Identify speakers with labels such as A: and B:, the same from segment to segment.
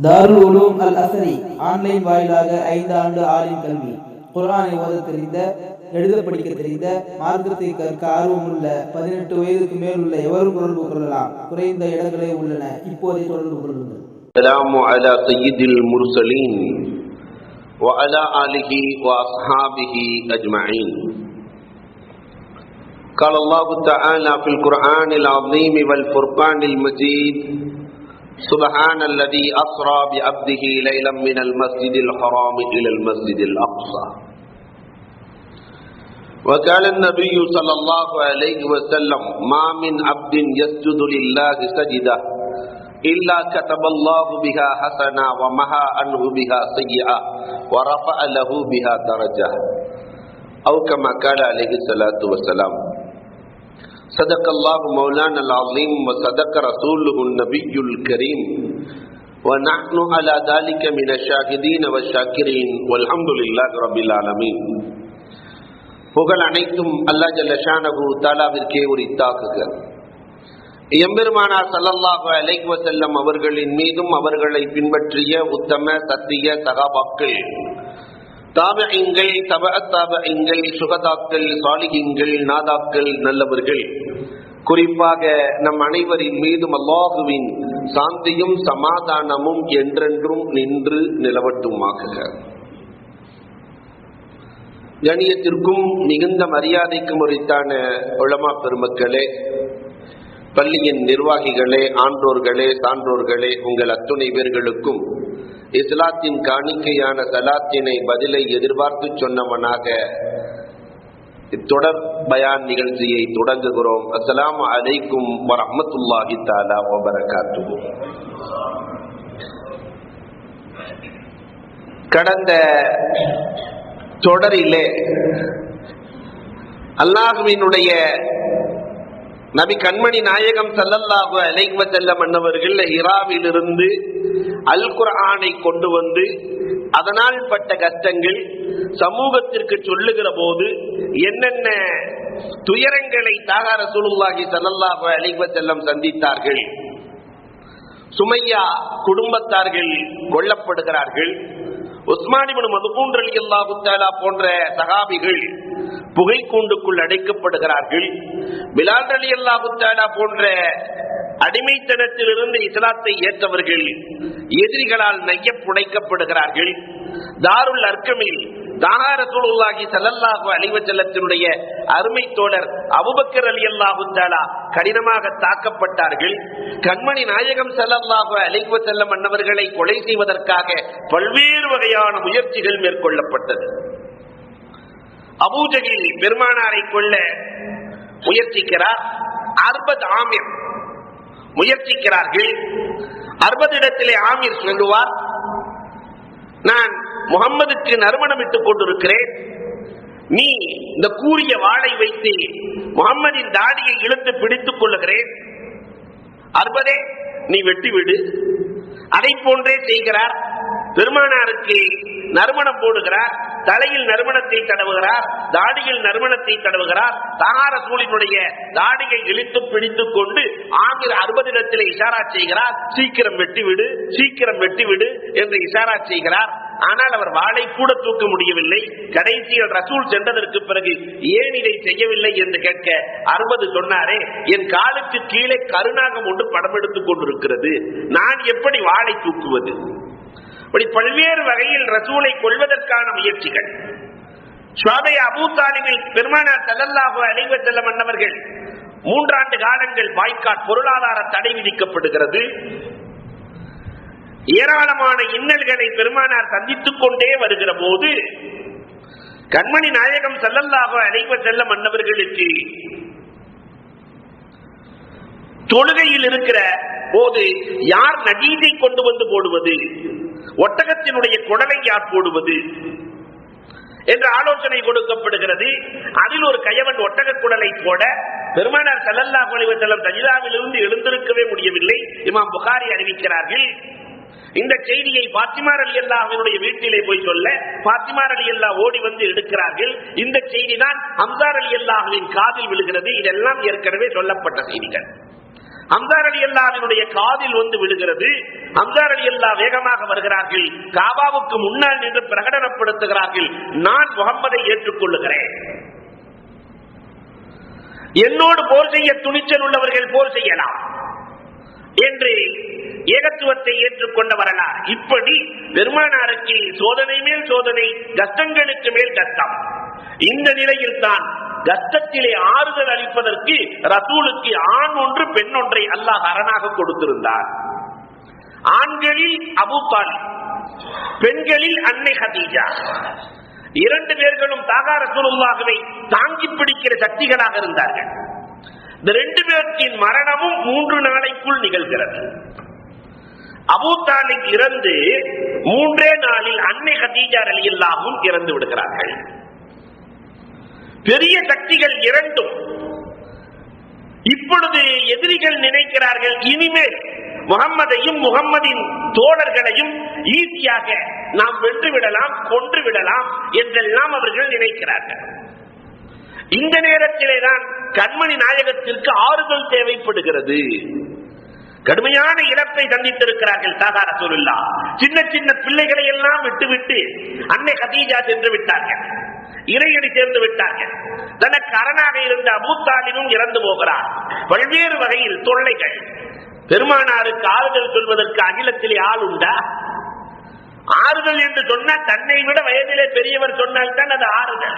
A: தாருல் உலூம் அல் அஸரி online வாயிலாக 5 ஆண்டு ஆலிம் கல்வி. குர்ஆனை ஓத தெரிந்த, எழுத படிக்க தெரிந்த, மார்க்கத்தை கற்க ஆர்வமுள்ள 18 வயதுக்கு மேல் உள்ள எவரும் தொடர்பு கொள்ளலாம். குறைந்த இடங்களே உள்ளன. இப்போதே தொடர்பு கொள்ளுங்கள்.
B: அஸ்ஸலாமு அலா சய்யிதில் முர்சலீன் வ அலா ஆலிஹி வ அஸ்ஹாபிஹி அஜ்மஈன். قال الله تعالى في القرآن العظيم والفرقان المجيد سبحان الذي أسرى بعبده ليلا من المسجد الحرام إلى المسجد الأقصى. وقال النبي صلى الله عليه وسلم ما من عبد يسجد لله سجدة إلا كتب الله بها حسنة ومحى عنه بها سيئة ورفع له بها درجة أو كما قال عليه الصلاة والسلام. صدق الله مولانا العظيم وصدق رسوله النبي الكريم ونحن على ذلك من الشاهدين والشاكرين والحمد لله رب العالمين. புகழ் அனைத்தும் அல்லாஹ் ஜல்ல ஷானஹு தஆலாவிற்கே உரித்தாக்குக. எம்பெருமானார் ஸல்லல்லாஹு அலைஹி வஸல்லம் அவர்களின் மீதும் அவர்களை பின்பற்றிய உத்தம சத்திய சகாபாக்கள், தாபிஈன்கள், தபஅத் தாபிஈன்கள், சுஹதாக்கள், சாலிஹீன்கள், நாதாக்கள், நல்லவர்கள், குறிப்பாக நம் அனைவரின் மீதும் அல்லாஹுவின் சாந்தியும் சமாதானமும் என்றென்றும் நின்று நிலவட்டுமாக. கண்ணியத்திற்கும் மிகுந்த மரியாதைக்கும் உரித்தான உலமா பெருமக்களே, பள்ளியின் நிர்வாகிகளே, ஆன்றோர்களே, சான்றோர்களே, உங்கள் அத்துணை பேர்களுக்கும் இஸ்லாத்தின் காணிக்கையான சலாத்தினை பதிலை எதிர்பார்த்து சொன்னவனாக இத்தொடர் பயான் நிகழ்ச்சியை தொடங்குகிறோம். அஸ்ஸலாமு அலைக்கும் வரஹ்மத்துல்லாஹி தஆலா வ பரகாத்துஹு. கடந்த தொடரிலே அல்லாஹ்வினுடைய நபி கண்மணி நாயகம் ஸல்லல்லாஹு அலைஹி வஸல்லம் அன்னவர்கள் ஹிராவிலிருந்து அல் குர்ஆனை கொண்டு வந்து அதனால் பட்ட கஷ்டங்கள் சமூகத்திற்கு சொல்லுகிற போது என்னென்ன துயரங்களை தாகா ரசூலுல்லாஹி ஸல்லல்லாஹு அலைஹி வஸல்லம் சந்தித்தார்கள். சுமையா குடும்பத்தார்கள் கொல்லப்படுகிறார்கள். உஸ்மான் இப்னு மதுஊன் ரலியல்லாஹு தஆலா போன்ற சஹாபிகள் புகைக்கூண்டுக்குள் அடைக்கப்படுகிறார்கள். பிலால் ரலியல்லாஹு தஆலா போன்ற அடிமைத்தனத்திலிருந்து இஸ்லாத்தை ஏற்றவர்கள் எதிரிகளால் நைய புடைக்கப்படுகிறார்கள். தாருல் அர்கமில் தாஹா ரசூலுல்லாஹி ஸல்லல்லாஹு அலைஹி வஸல்லத்தினுடைய அருமை தோழர் அபூபக்கர் ரலியல்லாஹு தஆலா கடினமாக தாக்கப்பட்டார்கள். கண்மணி நாயகம் ஸல்லல்லாஹு அலைஹி வஸல்லம் அன்னவர்களை கொலை செய்வதற்காக பல்வேறு வகையான முயற்சிகள் மேற்கொள்ளப்பட்டது. அபூஜஹில் பெருமானாரை கொல்ல முயற்சிக்கிறார். அர்பத் ஆமிர் முயற்சிக்கிறார்கள். அர்பதிடத்திலே ஆமிர் சொல்லுவார், நான் முகம்மதுக்கு நறுமணமிட்டுக் கொண்டிருக்கிறேன், நீ இந்த கூரிய வாளை வைத்து முகம்மதின் தாடியை இழுத்து பிடித்துக் கொள்ளுகிறேன், அர்பதே நீ வெட்டிவிடு. அதை போன்றே செய்கிறார். பெருமானாருக்கு நறுமணம் போடுகிறார், தலையில் நறுமணத்தை தடவுகிறார், தாடியில் நறுமணத்தை தடவுகிறார். தாஹா ரசூலினுடைய தாடியை இழுத்து பிடித்துக் கொண்டு ஆமிர் அர்பதிடத்திலே இஷாரா செய்கிறார், சீக்கிரம் வெட்டிவிடு, சீக்கிரம் வெட்டிவிடு என்று இஷாரா செய்கிறார். ஆனால் அவர் வாளை கூட தூக்க முடியவில்லை. கடைசியில் ரசூல் சென்றதற்கு பிறகு ஏன் இதை செய்யவில்லை என்று கேட்க அர்பது சொன்னாரே, என் காலுக்கு கீழே கருநாகம் ஒன்று படம் எடுத்துக் கொண்டிருக்கிறது, நான் எப்படி வாளை தூக்குவது? பல்வேறு வகையில் ரசூலை கொள்வதற்கான முயற்சிகள். ஷுவைப் அபூ தாலிபில் பெருமானார் ஸல்லல்லாஹு அலைஹி வஸல்லம் அன்னவர்கள் 3 ஆண்டு காலங்கள் பாய்காட் பொருளாதார தடை விதிக்கப்படுகிறது. ஏராளமான இன்னல்களை பெருமானார் சந்தித்துக் கொண்டே வருகிற போது கண்மணி நாயகம் ஸல்லல்லாஹு அலைஹி வஸல்லம் அன்னவர்களுக்கு தொழுகையில் இருக்கிற போது யார் நஜீதை கொண்டு வந்து போடுவது, ஒட்டகத்தினுடைய குடலை யார் போடுவது என்ற ஆலோசனை கொடுக்கப்படுகிறது. அதில் ஒரு கயவன் ஒட்டக குடலை போட பெருமானார் ஸல்லல்லாஹு அலைஹி வஸல்லம் சஜிதாவிலிருந்து எழுந்திருக்கவே முடியவில்லை. இமாம் புகாரி அறிவிக்கிறார்கள். இந்த செய்தியை பாத்திமா ரலியல்லாஹுவினுடைய வீட்டிலே போய் சொல்ல பாத்திமா ரலியல்லாஹு ஓடி வந்து எடுக்கிறார்கள். இந்த செய்தி தான் ஹம்ஸா ரலியல்லாஹுவின் காதில் விழுகிறது. இதெல்லாம் ஏற்கனவே சொல்லப்பட்ட செய்திகள். ஹம்ஸா ரலியல்லாஹுவினுடைய காதில் வந்து விழுகிறது. ஹம்ஸா ரலியல்லாஹு வேகமாக வருகிறார்கள், காபாவுக்கு முன்னால் நின்று பிரகடனப்படுத்துகிறார்கள், நான் முகம்மதை ஏற்றுக்கொள்ளுகிறேன், என்னோடு போர் செய்ய துணிச்சல் உள்ளவர்கள் போர் செய்யலாம் என்று ஏகத்துவத்தை ஏற்றுக்கொண்ட வரலாறு. இப்படி பெருமானாருக்கு சோதனை மேல் சோதனை, கஷ்டங்களுக்கு மேல் கஷ்டம். இந்த நிலையில் தான் கஷ்டத்திலே ஆறுதல் அளிப்பதற்கு ரசூலுக்கு ஆண் ஒன்று பெண் ஒன்றை அல்லாஹ் அரணாக கொடுத்திருந்தார். ஆண்களில் அபூ தாலிப், பெண்களில் அன்னை ஹதீஜா. இரண்டு பேர்களும் தாகா ரசூலுல்லாஹ்வை தாங்கி பிடிக்கிற சக்திகளாக இருந்தார்கள். இந்த ரெண்டு பேர்த்தின் மரணமும் 3 நாளைக்குள் நிகழ்கிறது. அபூ தாலிப் இறந்து 3 நாளில் அன்னை ஹதீஜா ரலியல்லாஹு இறந்து விடுகிறார்கள். பெரிய சக்திகள் இரண்டும். இப்பொழுது எதிரிகள் நினைக்கிறார்கள், இனிமேல் முகம்மதையும் முகம்மதின் தோழர்களையும் ஈஸியாக நாம் வென்று விடலாம், கொன்று விடலாம் என்றெல்லாம் அவர்கள் நினைக்கிறார்கள். இந்த நேரத்திலே தான் கண்மணி நாயகத்திற்கு ஆறுதல் தேவைப்படுகிறது. கடுமையான இழப்பை சந்தித்திருக்கிறார்கள் தாகா ரசூலுல்லாஹ். சின்ன சின்ன பிள்ளைகளை எல்லாம் விட்டுவிட்டு அன்னை ஹதீஜா சென்று விட்டார்கள், இறையடி சேர்ந்து விட்டார்கள். தனக்கு அரணாக இருந்த அபூ தாலிபும் இறந்து போகிறார். பல்வேறு வகையில் தொல்லைகள். பெருமானாருக்கு ஆறுதல் சொல்வதற்கு அகிலத்திலே ஆள் உண்டா? ஆறுதல் என்று சொன்னால் தன்னை விட வயதிலே பெரியவர் சொன்னால் தான் அது ஆறுதல்,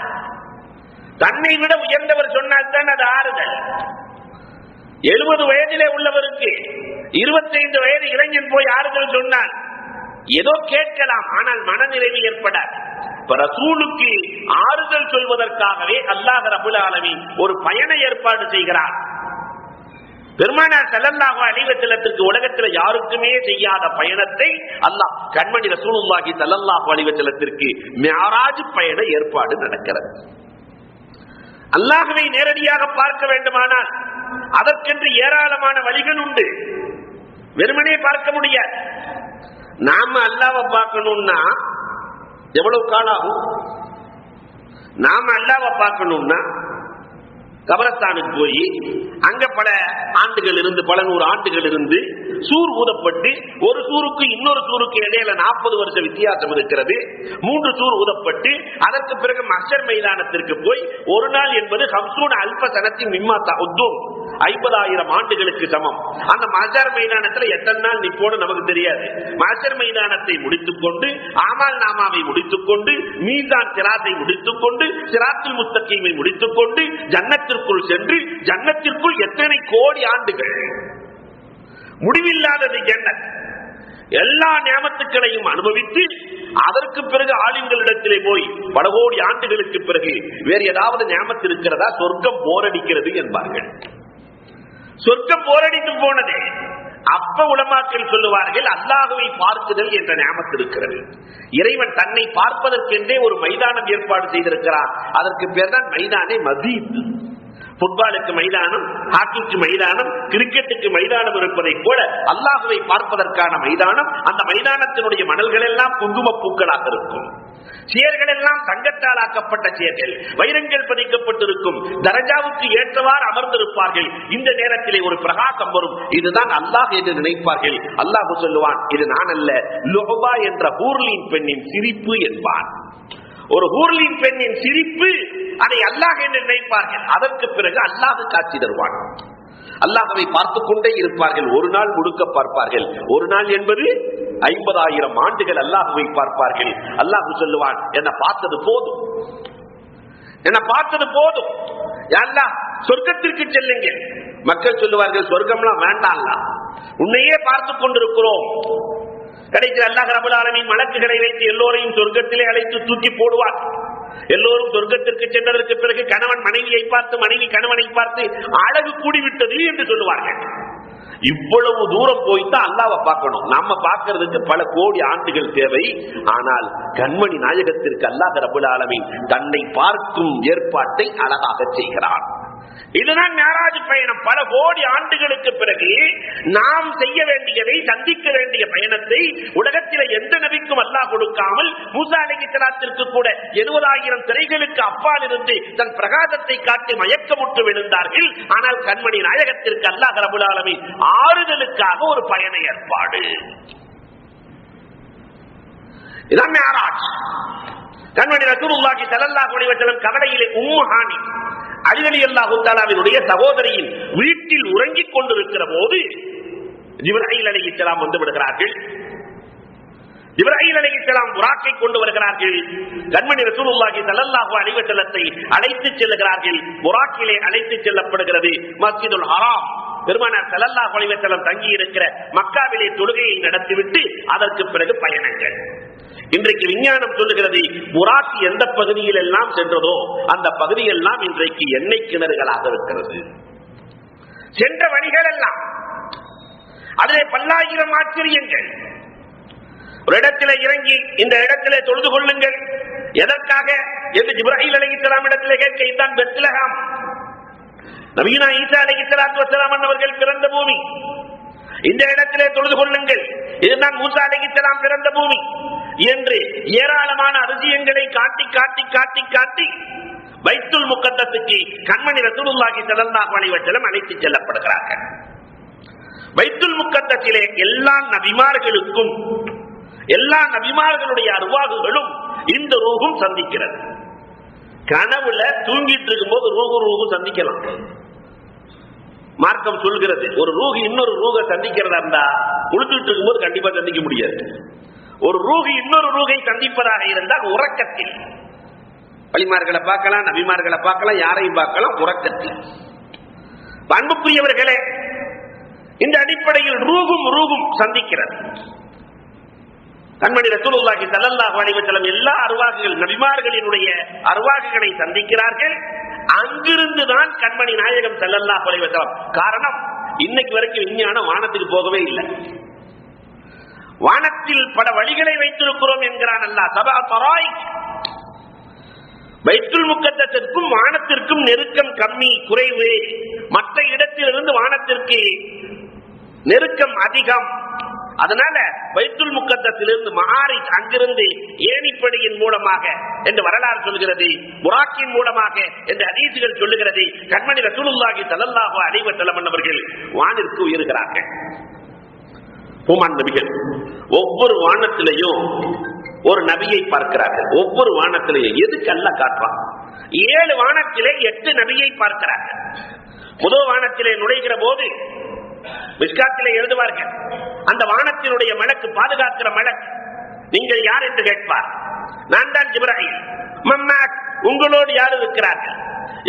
B: தன்னை விட உயர்ந்தவர் சொன்னால் தான் அது ஆறுதல். 70 வயதிலே உள்ளவருக்கு 25 வயது இளைஞன் போய் ஆறுதல் சொன்னால் ஏதோ கேட்கலாம், ஆனால் மனநிறைவு ஏற்படாது. ரசூலுக்கு ஆறுதல் சொல்வதற்காகவே அல்லாஹ் ரப்பல் ஆலமீன் ஒரு பயண ஏற்பாடு செய்கிறார். பெருமானார் ஸல்லல்லாஹு அலைஹி வஸல்லத்திற்கு உலகத்தில் யாருக்குமே செய்யாத பயணத்தை அல்லாஹ் கண்மணி ரசூலுல்லாஹி ஸல்லல்லாஹு அலைஹி வஸல்லத்திற்கு மிஅராஜ் பயண ஏற்பாடு நடக்கிறது. அல்லாஹ்வை நேரடியாக பார்க்க வேண்டுமானால் அதற்கென்று ஏராளமான வழிகள் உண்டு. வெறுமனே பார்க்க முடியாது. நாம அல்லாஹ்வை பார்க்கணும்னா எவ்வளவு காலம் ஆகும்? நாம அல்லாஹ்வை பார்க்கணும்னா கபரஸ்தானுக்கு போய் அங்க பல ஆண்டுகள் இருந்து, பல 100 ஆண்டுகள் இருந்து சூர் ஊதப்பட்டு, ஒரு சூருக்கு இன்னொரு சூருக்கு இடையில 40 வருஷ வித்தியாசம் இருக்கிறது. 3 சூர் ஊதப்பட்டு அதற்கு பிறகு மஹ்ஷர் மைதானத்திற்கு போய் ஒரு நாள் என்பது 50 அல்ஃப சனத்தின் மிம்மா தஉதும் 50,000 ஆண்டுகளுக்கு சமம். அந்த மஹ்ஷர் மைதானத்துல எத்தனை நாள் நிப்போன்னு நமக்கு தெரியாது. மஹ்ஷர் மைதானத்தை முடித்துக் கொண்டு, ஆமால் நாமாவை முடித்துக் கொண்டு, மீசான் சிராத்தை முடித்துக் கொண்டு, சிராத்துல் முஸ்தகீமை முடித்துக் கொண்டு ஜன்னத்திற்குள் சென்று, ஜன்னத்திற்குள் எத்தனை கோடி ஆண்டுகள், முடிவில்லாதது ஜன்னத். எல்லா நியமத்துக்களையும் அனுபவித்து அதற்கு பிறகு ஆலிம்களிடத்திலே போய் பல கோடி ஆண்டுகளுக்கு பிறகு வேறு ஏதாவது நியமத்து இருக்கிறதா? சொர்க்கம் போரடிக்கிறது என்பார்கள். சொர்க்கம் போரடித்து போனதே. அப்ப உலமாக்கள் சொல்லுவார்கள், அல்லாஹ்வை பார்க்குதல் என்ற நியமத்து இருக்கிறது. இறைவன் தன்னை பார்ப்பதற்கென்றே ஒரு மைதானம் ஏற்பாடு செய்திருக்கிறார். அதற்கு பேர் தான் மைதானே மதீத். ஃபுட்பாலுக்கு மைதானம், ஹாக்கிக்கு மைதானம், கிரிக்கெட்டுக்கு மைதானம் இருப்பதை போல அல்லாஹ்வை பார்ப்பதற்கான மைதானம். அந்த மைதானத்தினுடைய மணல்கள் எல்லாம் குங்கும பூக்களாக இருக்கும். சேர்கள் எல்லாம் தங்கத்தால் ஆக்கப்பட்ட சேர்கள், வைரங்கள் பதிக்கப்பட்டிருக்கும். தரஜாவுக்கு ஏற்றவாறு அமர்ந்திருப்பார்கள். இந்த நேரத்திலே ஒரு பிரகாசம் வரும். இதுதான் அல்லாஹ் என்று நினைப்பார்கள். அல்லாஹ் சொல்லுவான், இது நான் அல்ல, லுஹபா என்ற ஹூர்லின் பெண்ணின் சிரிப்பு என்பான். ஒரு ஹூர்லின் பெண்ணின் சிரிப்பு, அதை அல்லாஹ் என்று நினைப்பார்கள். அதற்கு பிறகு அல்லாஹ் காட்சி தருவான். அல்லாஹ்வை பார்த்துக் கொண்டே இருப்பார்கள். ஒரு நாள் முழுக்க பார்ப்பார்கள். ஒரு நாள் என்பது 50,000 ஆண்டுகள் அல்லாஹ்வை பார்ப்பார்கள். அல்லாஹ் சொல்லுவான், என்ன பார்த்தது போதும், என்ன பார்த்தது போதும், அல்லாஹ் சொர்க்கத்திற்கு செல்லுங்க. மக்கள் சொல்லுவார்கள், சொர்க்கம்லாம் வேண்டாம், உன்னையே பார்த்துக் கொண்டிருக்கிறோம். கடைசியில் அல்லாஹ் ரப்பல் ஆலமீன் மலக்குகளை வைத்து எல்லோரையும் சொர்க்கத்திலே அழைத்து தூக்கி போடுவார். எல்லோரும் சொர்க்கத்திற்கு சென்றதற்கு பிறகு கணவன் மனைவியை பார்த்து, மனைவி கணவனை பார்த்து அழகு கூடிவிட்டது என்று சொல்லுவார்கள். இவ்வளவு தூரம் போய்தான் அல்லாஹ்வை பார்க்கணும். நாம பார்க்கிறதுக்கு பல கோடி ஆண்டுகள் தேவை. ஆனால் கண்மணி நாயகத்திற்கு அல்லாஹ் ரப்பல் ஆலமீன் தன்னை பார்க்கும் ஏற்பாட்டை அழகாக செய்கிறான். இதுதான் மிஅராஜ் பயணம். பல கோடி ஆண்டுகளுக்கு பிறகு நாம் செய்ய வேண்டியதை, சந்திக்க வேண்டிய பயணத்தை உலகத்தில் எந்த நபிக்கும் அல்லாஹ் கொடுக்காமல் மூசா அலைஹிஸ்ஸலாத்திற்கு கூட 70,000 திரைகளுக்கு அப்பால் இருந்து தன் பிரகாசத்தை காட்டி மயக்கமுற்று விழுந்தார்கள். ஆனால் கண்மணி நாயகத்திற்கு அல்லாஹ் ரப்பல் ஆலமீன் ஆறுதலுக்காக ஒரு பயண ஏற்பாடு. இதான் மிஅராஜ். கண்மணி ரசூலுல்லாஹி ஸல்லல்லாஹு அலைஹி வஸல்லம் கவலையிலே உம்மு ஹானி அலி ரலியல்லாஹு தஆலாவினுடைய சகோதரியின் வீட்டில் உறங்கிக் கொண்டிருக்கிற போது ஜிப்ரீல் அலைஹிஸ்ஸலாம் வந்து விடுகிறார்கள். ஜிப்ரீல் அலைஹிஸ்ஸலாம் புராக்கை கொண்டு வருகிறார்கள். கண்மணி ரசூலுல்லாஹி ஸல்லல்லாஹு அலைஹி வஸல்லத்தை அழைத்து செல்கிறார்கள். புராக்கிலே அழைத்து செல்லப்படுகிறது மஸ்ஜிதுல் ஹராம். பெருமானார் ஸல்லல்லாஹு அலைஹி வஸல்லம் தங்கி இருக்கிற மக்காவிலே தொழுகையை நடத்திவிட்டு அதற்கு பிறகு பயணங்கள். இன்றைக்கு விஞ்ஞானம் சொல்லுகிறது புராக் எந்த பகுதியில் எல்லாம் சென்றதோ அந்த பகுதியெல்லாம் இன்றைக்கு எண்ணெய் கிணறுகளாக இருக்கிறது. சென்ற வழிகள் எல்லாம் அதிலே பல்லாயிரம் ஆச்சரியங்கள். ஒரு இடத்திலே இறங்கி இந்த இடத்திலே தொழுது கொள்ளுங்கள் எதற்காக என்று ஜிப்ரீல் அலைஹிஸ்ஸலாம் இடத்திலே கேட்க, இதுதான் பெத்லஹேம், நபியுனா ஈசா அலைஹிஸ்ஸலாத்து வஸ்ஸலாம் அவர்கள் பிறந்த பூமி, இந்த இடத்திலே தொழுது கொள்ளுங்கள், இதுதான் மூசா அலைஹிஸ்ஸலாம் பிறந்த பூமி என்று ஏராளமான அதிசயங்களை காட்டி காட்டி காட்டி காட்டி பைத்துல் முகத்தஸுக்கு கண்மணி ரசூலுல்லாஹி ஸல்லல்லாஹு அலைஹி வஸல்லம் அழைத்து செல்லப்படுகிறார்கள். பைத்துல் முகத்தஸிலே எல்லா நபிமார்களுக்கும் எல்லா நபிமார்களுடைய அருவாகுகளும் இந்த ரூஹும் சந்திக்கிறது. கனவுல தூங்கிட்டு இருக்கும் போது ரூஹும் சந்திக்கலாம். மார்க்கம் சொல்கிறது ஒரு ரூஹ் இன்னொரு ரூஹை சந்திக்கிறதா இருந்தா உளுத்துட்டு இருக்கும் போது கண்டிப்பா சந்திக்க முடியாது. ஒரு ரூஹ் இன்னொரு ரூஹை சந்திப்பதாக இருந்தால் உறக்கத்தில் வலிமார்களை பார்க்கலாம், நபிமார்களை பார்க்கலாம், யாரையும் பார்க்கலாம் உறக்கத்தில். அன்புக்குரியவர்களே, இந்த அடிப்படையில் ரூஹும் சந்திக்கிறது. கண்மணி ரசூலுல்லாஹி ஸல்லல்லாஹு அலைஹி வஸல்லம் எல்லா அருவாகுகள் நபிமார்களினுடைய அருவாகுகளை சந்திக்கிறார்கள். அங்கிருந்துதான் கண்மணி நாயகம் ஸல்லல்லாஹு அலைஹி வஸல்லம். காரணம், இன்னைக்கு வரைக்கும் விஞ்ஞானம் வானத்துக்கு போகவே இல்லை. வானத்தில் பல வழிகளை வைத்திருக்கிறோம் என்கிறான் அல்லாஹ். சபா தராயிக். பைத்துல் முகத்தஸிற்கும் வானத்திற்கும் நெருக்கம் கம்மி குறைவு, மற்ற இடத்திலிருந்து வானத்திற்கு நெருக்கம் அதிகம். அதனால பைத்துல் முகத்தஸிலிருந்து மஆரிஜ் அங்கிருந்து ஏணிப்படியின் மூலமாக என்று வரலாறு சொல்கிறது, புராக்கின் மூலமாக என்று ஹதீஸ்கள் சொல்லுகிறது. கண்மணி ரசூலுல்லாஹி ஸல்லல்லாஹு அலைஹி வஸல்லம் அவர்கள் வானிற்கு உயர்கிறார்கள். பூமான் நபிகள் ஒவ்வொரு வானத்திலையும் ஒரு நபியை பார்க்கிறார்கள். ஒவ்வொரு வானத்திலையும் எதுக்கு அல்லாஹ் காட்டுறான்? 7 வானத்திலே 8 நபியை பார்க்கிறார்கள். முதல் வானத்திலே நுழைகிற போது மிஷ்காத்திலே எழுதுவார்கள், அந்த வானத்தினுடைய மலக்கு, பாதுகாக்கிற மலக்கு, நீங்கள் யார் என்று கேட்பார். நான் தான் ஜிப்ரீல். மம்மாக், உங்களோடு யார் இருக்கிறார்கள்?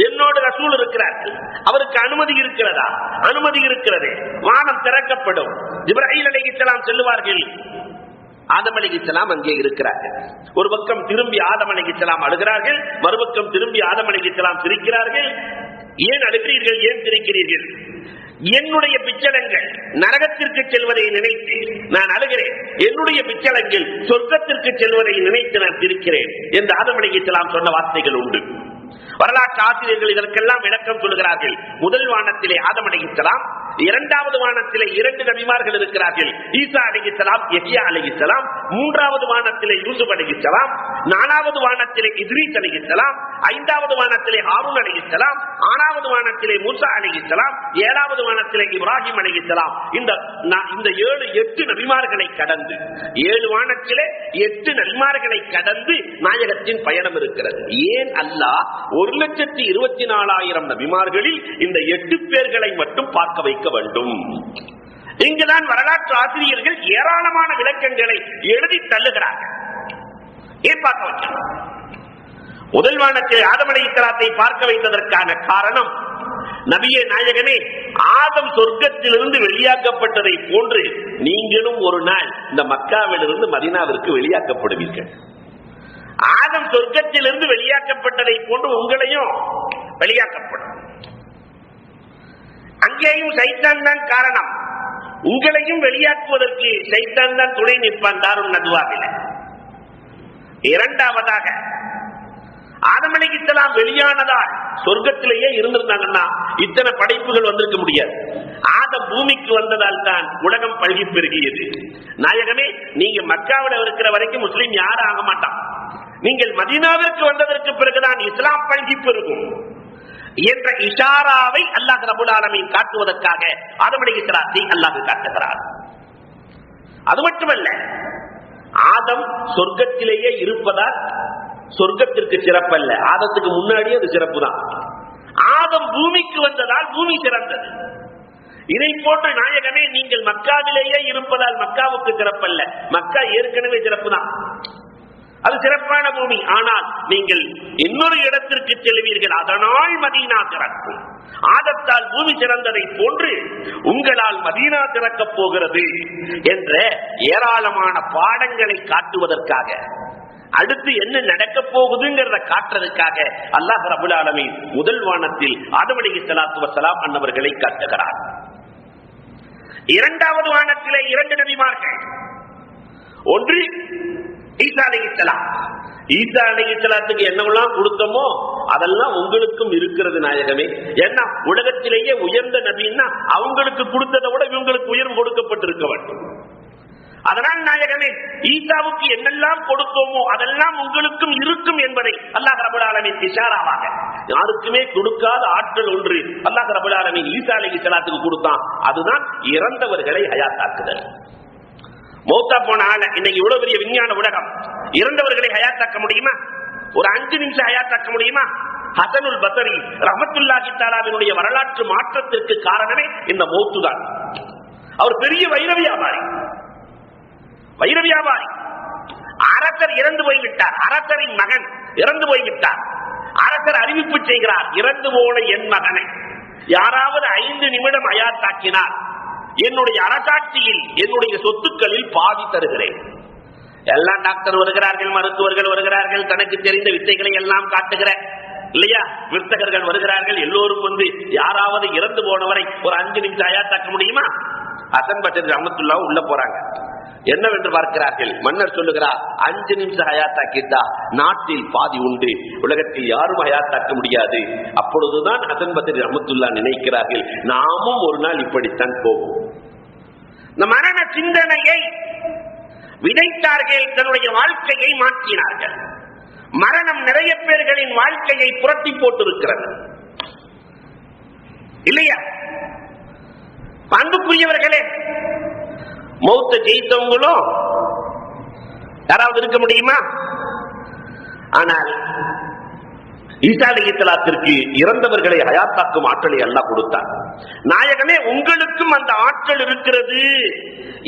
B: என்னோடு ரசூல் இருக்கிறார்கள். அவருக்கு அனுமதி இருக்கிறதா? அனுமதி இருக்கிறது. வானம் திறக்கப்படும். ஜிப்ரீல் அலைஹிஸ்ஸலாம் சொல்லுவார்கள், ஆதம் அலைஹிஸ்ஸலாம் அங்கே இருக்கிறார்கள். ஒரு பக்கம் திரும்பி ஆதம் அலைஹிஸ்ஸலாம் அழுகிறார்கள், மறுபக்கம் திரும்பி ஆதம் அலைஹிஸ்ஸலாம் சிரிக்கிறார்கள். ஏன் அழுகிறீர்கள், ஏன் சிரிக்கிறீர்கள்? என்னுடைய பிச்சலங்கள் நரகத்திற்கு செல்வதை நினைத்து நான் அழுகிறேன், என்னுடைய பிச்சலங்கள் சொர்க்கத்திற்கு செல்வதை நினைத்து நான் சிரிக்கிறேன் என்று ஆதம் அலைஹிஸ்ஸலாம் சொன்ன வார்த்தைகள் உண்டு. வரலாற்று ஆசிரியர்கள் இதற்கெல்லாம் விளக்கம் சொல்லுகிறார்கள். முதல் வானத்திலே ஆதம் அலைஹிஸ்ஸலாம், இரண்டாவது வானத்திலே 2 நபிமார்கள் இருக்கிறார்கள், ஈசா அலைஹிஸ்ஸலாம், யஹ்யா அலைஹிஸ்ஸலாம். மூன்றாவது வானத்திலே யூசுப் அலைஹிஸ்ஸலாம், 4வது வானத்திலே இத்ரீஸ் அலைஹிஸ்ஸலாம், 5வது வானத்திலே ஹாரூன் அலைஹிஸ்ஸலாம், 6வது வானத்திலே மூசா அலைஹிஸ்ஸலாம், 7வது வானத்திலே இப்ராஹிம் அலைஹிஸ்ஸலாம். இந்த 7-8 நபிமார்களை கடந்து 7 வானத்திலே 8 நபிமார்களை கடந்து நாயகத்தின் பயணம் இருக்கிறது. ஏன் அல்லாஹ் 1,24,000 நபிமார்களில் இந்த 8 பேர்களை மட்டும் பார்க்க வைக்க வேண்டும்? இங்குதான் வரலாற்று ஆசிரியர்கள் ஏராளமான விளக்கங்களை எழுதி தள்ளுகிறார்கள். ஏன் பார்க்க வைக்கணும்? முதல் வானத்தில் ஆதம் அலைஹிஸ்ஸலாத்தை பார்க்க வைத்ததற்கான காரணம், நபியே நாயகனே, ஆதம் சொர்க்கத்திலிருந்து வெளியாக்கப்பட்டதை போன்று நீங்களும் ஒரு நாள் இந்த மக்காவிலிருந்து மதீனாவிற்கு வெளியாக்கப்படுவீர்கள். ஆதம் சொர்க்கத்திலிருந்து வெளியாக்கப்பட்டதை போன்று உங்களையும் வெளியாக்கப்படும். அங்கேயும் சைத்தான் தான் காரணம். உங்களையும் வெளியாக்குவதற்கு சைத்தான் தான் துணை நிற்பான் தாருன் நதுவாவில. இரண்டாவதாக, ஆதம் அலைஹிஸ்ஸலாம் வெளியானதால் சொர்க்கத்திலேயே இருந்திருந்தாங்கன்னா இத்தனை படைப்புகள் வந்திருக்க முடியாது. ஆதம் பூமிக்கு வந்ததால் தான் உலகம் பல்கி பெருகியது. நாயகமே, நீங்க மக்காவில் இருக்கிற வரைக்கும் முஸ்லீம் யாரும் ஆக மாட்டான். நீங்கள் மதீனாவிற்கு வந்ததற்கு பிறகுதான் இஸ்லாம் பல்கி பெருகும் என்ற இஷாராவை அல்லாஹ் ரப்பல் ஆலமீன் காட்டுவதற்காக ஆதம் அலைஹிஸ்ஸலாத்தை அல்லாஹ் காட்டுகிறார். அது மட்டுமல்ல, ஆதம் சொர்க்கத்திலேயே இருப்பதால் சொர்க்கத்திற்கு சிறப்பல்ல, ஆதத்துக்கு முன்னாடியே அது சிறப்பு தான். ஆதம் பூமிக்கு வந்ததால் பூமி சிறந்தது. இதை போன்ற நாயகமே நீங்கள் மக்காவிலேயே இருப்பதால் மக்காவுக்கு சிறப்பல்ல, மக்கா ஏற்கனவே சிறப்பு தான், அது சிறப்பான பூமி. ஆனால் நீங்கள் இன்னொரு இடத்திற்கு செல்வீர்கள், அதனால் மதீனா சிறக்கும். ஆதத்தால் பூமி சிறந்ததை போன்று உங்களால் மதீனா திறக்கப் போகிறது என்ற ஏராளமான பாடங்களை காட்டுவதற்காக, அடுத்து என்ன நடக்க போகுதுங்கிறத காட்டுறதுக்காக அல்லாஹ் ரப்பல் ஆலமீன் முதல் வானத்தில் ஆதம் அலைஹிஸ்ஸலாத்து வஸ்ஸலாம் அன்னவர்களை காட்டுகிறார். இரண்டாவது வானத்திலே 2 நபிமார்கள், ஒன்று ஈசா அலைஹிஸ்ஸலாம். ஈசா அலைஹிஸ்ஸலாத்துக்கு என்னவெல்லாம் கொடுத்தோமோ அதெல்லாம் உங்களுக்கும் இருக்கிறது நாயகமே. ஏன்னா உலகத்திலேயே உயர்ந்த நபின்னா அவங்களுக்கு கொடுத்ததை விட இவங்களுக்கு உயர்வு கொடுக்கப்பட்டிருக்க வேண்டும். அதனால் நாயகமே ஈசாவுக்கு என்னெல்லாம் கொடுத்தோமோ அதெல்லாம் உங்களுக்கும் இருக்கும் என்பதை அல்லாஹ் ரப்பல் ஆலமீன் இஷாராவாக, யாருக்குமே கொடுக்காத ஆற்றல் ஒன்று அல்லாஹ் ரப்பல் ஆலமீன் ஈசா அலைஹிஸ்ஸலாத்துக்கு கொடுத்தான். அதுதான் இறந்தவர்களை ஹயாத்தாக்குதல். மௌத்தா போன ஆள இன்னைக்கு இவ்வளவு பெரிய விஞ்ஞான உலகம், இறந்தவர்களை ஹயாத்தாக்க முடியுமா? ஒரு 5 நிமிஷம் ஹயாத்தாக்க முடியுமா? ஹசனுல் பஸரி ரஹ்மத்துல்லாஹி தஆலாவினுடைய வரலாற்று மாற்றத்திற்கு காரணமே இந்த மௌத்து தான். அவர் பெரிய வைர வியாபாரி. அரசர் இறந்து போய்விட்டார், அரசரின் மகன் இறந்து போய்விட்டார். அரசர் அறிவிப்பு செய்கிறார், இறந்து போன என் மகனை யாராவது 5 நிமிடம் ஹயாத்தாக்கினார் என்னுடைய அரசாட்சியில் என்னுடைய சொத்துக்களில் பாதி தருகிறேன். எல்லா டாக்டர் வருகிறார்கள், மருத்துவர்கள் வருகிறார்கள், தனக்கு தெரிந்த வித்தைகளை எல்லாம் காட்டுகிற இல்லையா விர்த்தகர்கள் வருகிறார்கள். எல்லோரும் வந்து யாராவது இறந்து போனவரை ஒரு 5 நிமிஷம் ஹயாத்தாக்க முடியுமா? ஹசன் பஷர் ரஹ்மத்துல்லாஹ் உள்ள போறாங்க. என்னவென்று பார்க்கிறார்கள், மன்னர் சொல்லுகிறார், 5 நிமிஷம் ஹயாத்தாக்கிட்டா நாட்டில் பாதி உண்டு, உலகத்தில் யாரும் ஹயாத்தாக்க முடியாது. அப்பொழுதுதான் ஹசன் பஷர் ரஹ்மத்துல்லாஹ் நினைக்கிறார்கள், நாமும் ஒரு நாள் இப்படித்தான் போவோம். இந்த மரண சிந்தனையை விதைத்தார்கள், தன்னுடைய வாழ்க்கையை மாற்றினார்கள். மரணம் நிறைய பேர்களின் வாழ்க்கையை புரட்டி போட்டிருக்கிறது இல்லையா? அன்புக்குரியவர்களே, மௌத்த ஜெயித்தவங்களும் யாராவது இருக்க முடியுமா? ஆனால் ஈசா அலைஹிஸ்ஸலாத்திற்கு இறந்தவர்களை ஹயாத்தாக்கும் ஆற்றலை அல்லாஹ் கொடுத்தார். நாயகமே உங்களுக்கும் அந்த ஆற்றல் இருக்கிறது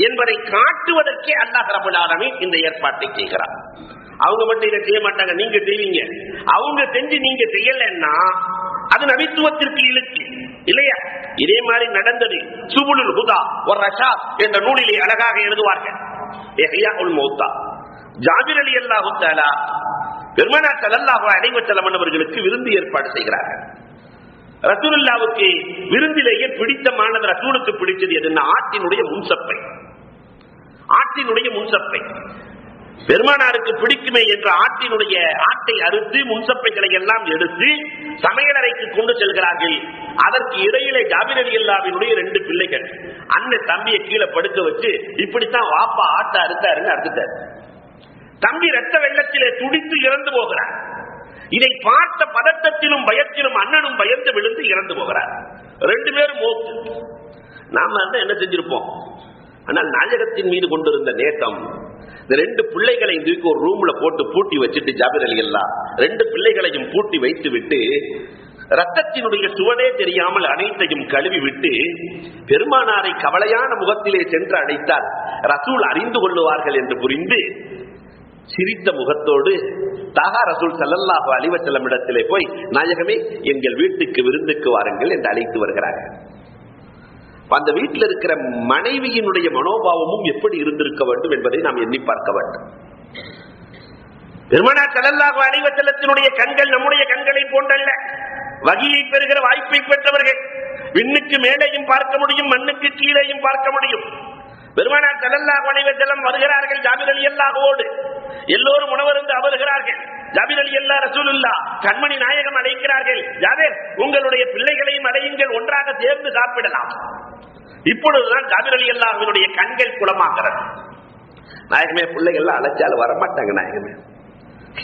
B: என்பதை காட்டுவதற்கே அல்லாஹ் ரப்பல் ஆலமீன் இந்த ஏற்பாட்டை செய்கிறார். அவங்க மட்டும் இதை செய்ய மாட்டாங்க, நீங்க செய்வீங்க. அவங்க செஞ்சு நீங்க செய்யலன்னா அது நபித்துவத்திற்கு இழுக்கு இல்லையா? இதே மாதிரி நடந்தது. சுபுலுல் ஹுதா வர் ரஷாத் என்ற நூலிலே அழகாக எழுதுவார்கள். இஹ்யாஉல் மௌத்தா ஜாபிர் ரலியல்லாஹு தஆலா பெருமானார் ஸல்லல்லாஹு அலைஹி வஸல்லம் அவர்களுக்கு விருந்து ஏற்பாடு செய்கிறார்கள். ரசூலுல்லாஹ்வுக்கு விருந்திலேயே பிடித்தமானது, ரசூலுக்கு பிடிச்சது எதுன்னா ஆட்டினுடைய முன்சப்பை. ஆட்டினுடைய முன்சப்பை பெருமானாருக்கு பிடிக்குமே என்ற ஆட்டை அறுத்து முன்சப்பைகளை எல்லாம் எடுத்து சமையலறைக்கு கொண்டு செல்கிறார்கள். அதற்கு இடையிலே ஜாபிர் ரலியல்லாஹுவினுடைய 2 பிள்ளைகள் அண்ணன் தம்பியை கீழே படுக்க வச்சு, இப்படித்தான் வாப்பா ஆட்டை அறுத்தாருன்னு அறுத்துட்டார். தம்பி ரத்த வெள்ளத்திலே துடித்து இறந்து போகிறார். இதை பார்த்த பதட்டத்திலும் பயத்திலும் அண்ணனும் பயந்து விழுந்து இறந்து போகிறார். 2 பேரும் மௌத். நாம என்ன செஞ்சிருப்போம்? ஆனால் நாயகத்தின் மீது கொண்டிருந்த நேசம், இந்த 2 பிள்ளைகளை தூக்கி ஒரு ரூம்ல போட்டு பூட்டி வச்சுட்டு ஜாபிர் ரலியல்லாஹு 2 பிள்ளைகளையும் பூட்டி வைத்து விட்டு ரத்தத்தினுடைய சுவடே தெரியாமல் அனைத்தையும் கழுவி விட்டு பெருமானாரை கவலையான முகத்திலே சென்று அழைத்தால் ரசூல் அறிந்து கொள்ளுவார்கள் என்று புரிந்து சிரித்த முகத்தோடு தாகா ரசூல் ஸல்லல்லாஹு அலைஹி வஸல்லம் இடத்திலே போய், நாயகமே எங்கள் வீட்டுக்கு விருந்துக்கு வாருங்கள் என்று அழைத்து வருகிறார்கள். அந்த வீட்டில் இருக்கிற மனைவியினுடைய மனோபாவமும் எப்படி இருந்திருக்க வேண்டும் என்பதை நாம் எண்ணி பார்க்க வேண்டும். பெருமானார் ஸல்லல்லாஹு அலைஹி வஸல்லத்தினுடைய கண்கள் நம்முடைய கண்களை போன்றல்ல. வகியை பெறுகிற வாய்ப்பை பெற்றவர்கள். விண்ணுக்கு மேலேயும் பார்க்க முடியும், மண்ணுக்கு கீழேயும் பார்க்க முடியும். பெருமானார் ஸல்லல்லாஹு அலைஹி வஸல்லம் வருகிறார்கள் ஜாபிர் ரலியல்லாஹுவோடு. எல்லோரும் உணவருந்து அமர்கிறார்கள். ஜாபிர் ரலியல்லாஹு ரசூலுல்லாஹ் கண்மணி நாயகம் அழைக்கிறார்கள், ஜாபிர் உங்களுடைய பிள்ளைகளையும் அழையுங்கள், ஒன்றாக சேர்ந்து சாப்பிடலாம். இப்பொழுதுதான் ஜாபிர் ரலியல்லாஹுவினுடைய கண்கள் குளமாகிறது. நாயகமே பிள்ளைகள் அழைச்சாலும் வரமாட்டாங்க. நாயகமே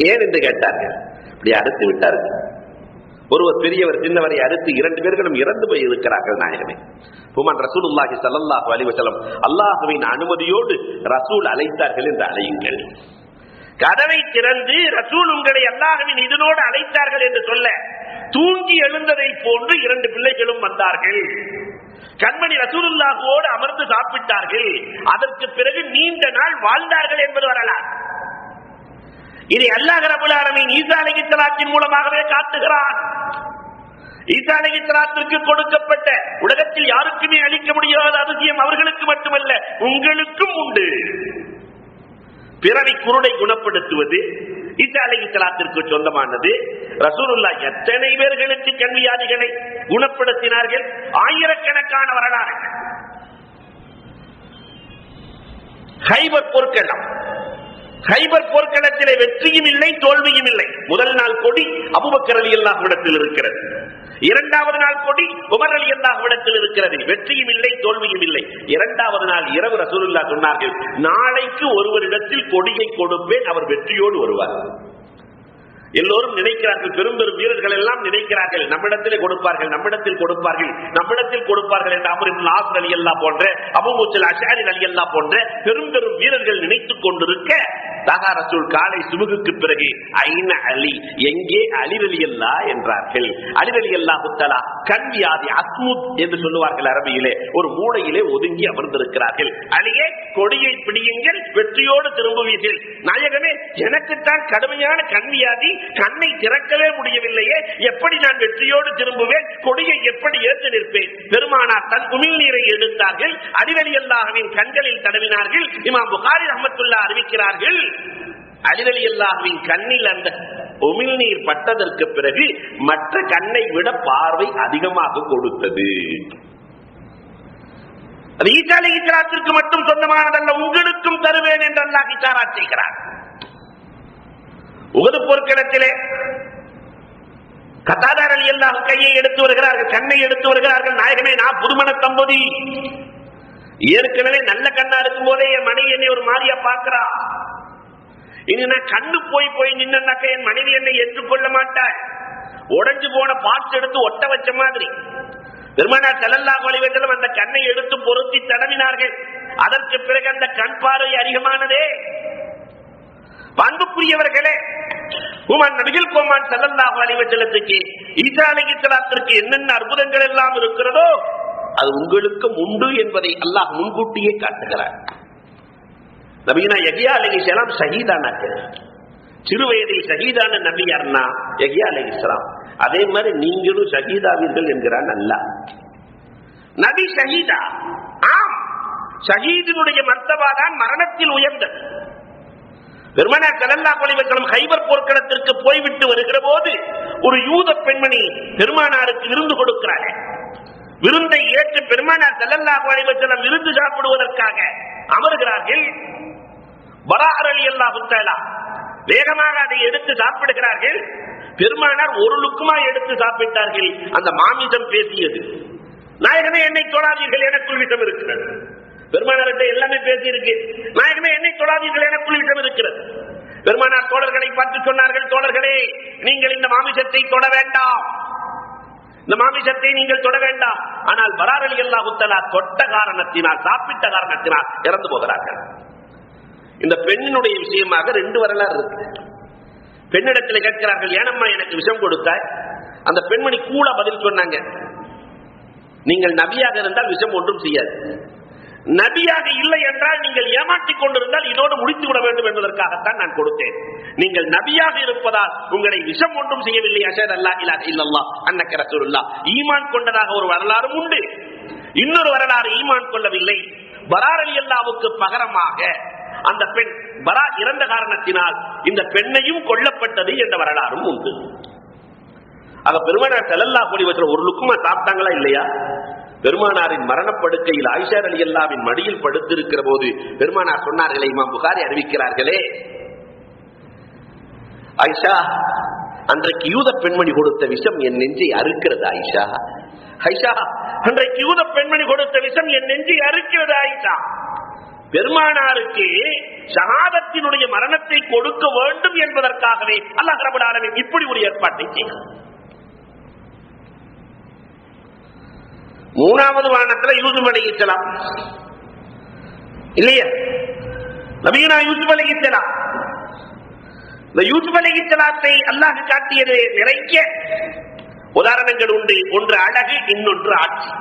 B: ஏன் என்று கேட்டார்கள். இப்படி அறுத்து விட்டார்கள். ஒருவர் பெரியவர் சின்னவரை அறுத்து 2 பேர்களும் இறந்து போய் இருக்கிறார்கள். நாயகமே புமன் ரசூலுல்லாஹி ஸல்லல்லாஹு அலைஹி வஸல்லம் அல்லாஹ்வின் அனுமதியோடு ரசூல் அழைத்தார்கள் என்று அழையுங்கள். கதவை திறந்து ரசூல் உங்களை அல்லாஹ்வின் இதனோடு அழைத்தார்கள் என்று சொல்ல தூங்கி எழுந்ததை போன்று 2 பிள்ளைகளும் வந்தார்கள். கண்மணி ரசூலுல்லாஹோடு அமர்ந்து சாப்பிட்டார்கள். அதற்கு பிறகு நீண்ட நாள் வாழ்ந்தார்கள் என்பது வரலாறு. இதை அல்லாஹ் ரப்பல் ஆலமீன் ஈசா அலைஹிஸ்ஸலாத்தின் மூலமாகவே காட்டுகிறான். ஈசா அலைஹிஸ்ஸலாத்திற்கு கொடுக்கப்பட்ட உலகத்தில் யாருக்குமே அளிக்க முடியாத அதிசயம் அவர்களுக்கு மட்டுமல்ல உங்களுக்கும் உண்டு. பிறவி குருடை குணப்படுத்துவது ஈசா அலைஹிஸ்ஸலாத்திற்கு சொந்தமானது. ரசூலுல்லாஹ் எத்தனை பேர்களுக்கு கண் வியாதிகளை குணப்படுத்தினார்கள்? ஆயிரக்கணக்கான வரலாறு. ஹைபர் போர்க்களத்திலே வெற்றியும் இல்லை தோல்வியும் இல்லை. முதல் நாள் கொடி அபூபக்கர் ரலியல்லாஹு இடத்தில் இருக்கிறது. 2வது நாள் கொடி உமர் ரலியல்லாஹு இடத்தில் இருக்கிறது. வெற்றியும் இல்லை தோல்வியும் இல்லை. 2வது நாள் இரவு ரசூலுல்லாஹ் சொன்னார்கள், நாளைக்கு ஒருவரிடத்தில் கொடியை கொடுப்பேன், அவர் வெற்றியோடு வருவார். எல்லோரும் நினைக்கிறார்கள், பெரும் பெரும் வீரர்கள் எல்லாம் நினைக்கிறார்கள் நம்மிடத்தில் கொடுப்பார்கள் என்று அம்ர் இப்னு ஆஸ் ரலியல்லாஹு போன்ற அபூ மூஸா அஷ்அரி ரலியல்லாஹு போன்ற பெரும் பெரும் வீரர்கள் நினைத்துக் கொண்டிருக்க தாகா ரசூல் காலை சுபகுக்கு பிறகு ஐன அலி, எங்கே அலி ரலியல்லாஹு என்றார்கள். அலி ரலியல்லாஹு தஆலா கண் வியாதி அஸ்முத் என்று சொல்லுவார்கள் அரபியிலே, ஒரு மூலையிலே ஒதுங்கி அமர்ந்திருக்கிறார்கள். அலியே கொடியை பிடியுங்கள், வெற்றியோடு திரும்புவீர்கள். நாயகமே எனக்குத்தான் கடுமையான கண் வியாதி, கண்ணை திறக்கவே முடியவில்லையே, எப்படி நான் வெற்றியோடு திரும்புவேன்? கொடியை எப்படி ஏற்று நிற்பேன்? பெருமானார் தன் உமிழ்நீரை எடுத்தார்கள், அலி ரலியல்லாஹுவின் கண்களில் தடவினார்கள். இமாம் புகாரி ரஹ்மத்துல்லாஹி அறிவிக்கிறார்கள், அலி ரலியல்லாஹுவின் கண்ணில் அந்த உமிழ்நீர் பட்டதற்கு பிறகு மற்ற கண்ணை விட பார்வை அதிகமாக கொடுத்தது. அது ஈசா அலைஹிஸ்ஸலாத்திற்கு மட்டும் சொந்தமானதல்ல, உங்களுக்கும் தருவேன் என்று அல்லாஹ் இஷாரா செய்கிறார். உஹது போர்க்களத்திலே கத்தாதா ரலியல்லாஹு கையை எடுத்து வருகிறார்கள், கண்ணை எடுத்து வருகிறார்கள். நாயகமே நான் புதுமண தம்பதி, ஏற்கனவே நல்ல கண்ணா இருக்கும் போதே என் மனைவி என்னை ஒரு மாதிரியா பார்க்கிறா, இனி நான் கண்ணு போய் நின்னாக்க என் மனைவி என்னை ஏற்றுக்கொள்ள மாட்டாள். உடைஞ்சு போன பார்த்து எடுத்து ஒட்ட வச்ச மாதிரி பெருமானார் ஸல்லல்லாஹு அலைஹி வஸல்லம் அந்த கண்ணை எடுத்து பொருத்தி தடவினார்கள். அதற்கு பிறகு அந்த கண் பார்வை அதிகமானதே. பண்புக்குரியவர்களே, நபிகள் கோமான் ஸல்லல்லாஹு அலைஹி வஸல்லத்துக்கு ஈசா அலைஹிஸ்ஸலாத்திற்கு என்னென்ன அற்புதங்கள் எல்லாம் இருக்கிறதோ அது உங்களுக்கும் உண்டு என்பதை அல்லாஹ் முன்கூட்டியே காட்டுகிறார். நபினா யஹ்யா அலைஹிஸ்ஸலாம் ஷஹீதானார்கள். சிறு வயதில் ஷஹீதான நபி யார்னா யஹ்யா அலைஹிஸ்ஸலாம். அதே மாதிரி நீங்களும் ஷஹீதாவீர்கள் என்கிறான் அல்லாஹ். நபி ஷஹீதா? ஆம், ஷஹீதினுடைய மர்த்தபா தான் மரணத்தில் உயர்ந்தது. பெருமானார் ஸல்லல்லாஹு அலைஹி வஸல்லம் கைபர் போர்க்களத்திற்கு போய்விட்டு வருகிற போது ஒரு யூத பெண்மணி பெருமானாருக்கு விருந்து கொடுக்கிறார். விருந்தை ஏற்று பெருமானார் ஸல்லல்லாஹு அலைஹி வஸல்லம் விருந்து சாப்பிடுவதற்காக அமர்கிறார்கள். பரா ரலியல்லாஹு தஆலா வேகமாக அதை எடுத்து சாப்பிடுகிறார்கள். பெருமானார் ஒரு லுக்மா எடுத்து சாப்பிட்டார்கள். அந்த மாமிசம் பேசியது, நாயகமே என்னை தொடாதீர்கள், எனக்குள் விஷம் இருக்கிறது. பெருமானார்கிட்ட எல்லாமே பேசி இருக்கு, நாயகமே என்னை தொடாதீர்கள், எனக்குள் விஷம் இருக்கிறது. பெருமானார் தோழர்களை பார்த்து சொன்னார்கள், தோழர்களே நீங்கள் இந்த மாமிசத்தை தொட வேண்டாம், இந்த மாமிசத்தை நீங்கள் தொட வேண்டாம். ஆனால் பரா ரலியல்லாஹு தஆலா தொட்ட காரணத்தினால், சாப்பிட்ட காரணத்தினால் இறந்து போகிறார்கள். இந்த பெண்ணினுடைய விஷயமாக 2 வரலாறு இருக்கு. பெண்ணிடத்தில் கேட்கிறார்கள், ஏனம்மா எனக்கு விஷம் கொடுத்தாய்? அந்த பெண்மணி கூட பதில் சொன்னாங்க, நீங்கள் நபியாக இருந்தால் விஷம் ஒன்றும் செய்யாது, நபியாக இல்லை என்றால் நீங்கள் ஏமாற்றிக் கொண்டிருந்தால் இதோடு முடித்து விட வேண்டும் என்பதற்காகத்தான் நான் கொடுத்தேன். நீங்கள் நபியாக இருப்பதால் உங்களை விஷம் ஒன்றும் செய்யவில்லை. அஷஹது அல்லா இலாஹ இல்லல்லாஹ் அன்னக ரசூலுல்லாஹ். ஈமான் கொண்டதாக ஒரு வரலாறும் உண்டு. இன்னொரு வரலாறு ஈமான் கொள்ளவில்லை. பரா ரலியல்லாஹுவுக்கு பகரமாக அந்த பெண் பரா இறந்த காரணத்தினால் இந்த பெண்ணையும் கொல்லப்பட்டது என்ற வரலாறும் உண்டு. ஆக பெருமானார் ஸல்லல்லாஹு அலைஹி வஸல்லம் ஒரு லுக்மா சாப்பிட்டாங்களா இல்லையா? பெருமானாரின் மரணப்படுக்கையில் ஆயிஷா ரலியல்லாஹுவின் மடியில் படுத்திருக்கிற போது பெருமானார் சொன்னார்களே, இமாம் புகாரி அறிவிக்கிறார்களே, ஆயிஷா அன்றைக்கு யூத பெண்மணி கொடுத்த விஷம் என் நெஞ்சை அறுக்கிறது. ஆயிஷா, ஆயிஷா அன்றைக்கு யூத பெண்மணி கொடுத்த விஷம் என் நெஞ்சை அறுக்கிறது. ஆயிஷா, பெருமானாருக்கு ஷஹாதத்தினுடைய மரணத்தை கொடுக்க வேண்டும் என்பதற்காகவே அல்லாஹ் ரப்பல் ஆலமீன் இப்படி ஒரு ஏற்பாட்டை செய்தார். மூணாவது வானத்துல யூசுப் அலைஹிஸ்ஸலாம் இல்லையா? நபியுனா யூசுப் அலைஹிஸ்ஸலாம். இந்த யூசுப் அலைஹிஸ்ஸலாத்தை அல்லாஹ் காட்டியது நிறைய உதாரணங்கள் உண்டு. ஒன்று அழகு, இன்னொன்று ஆட்சி.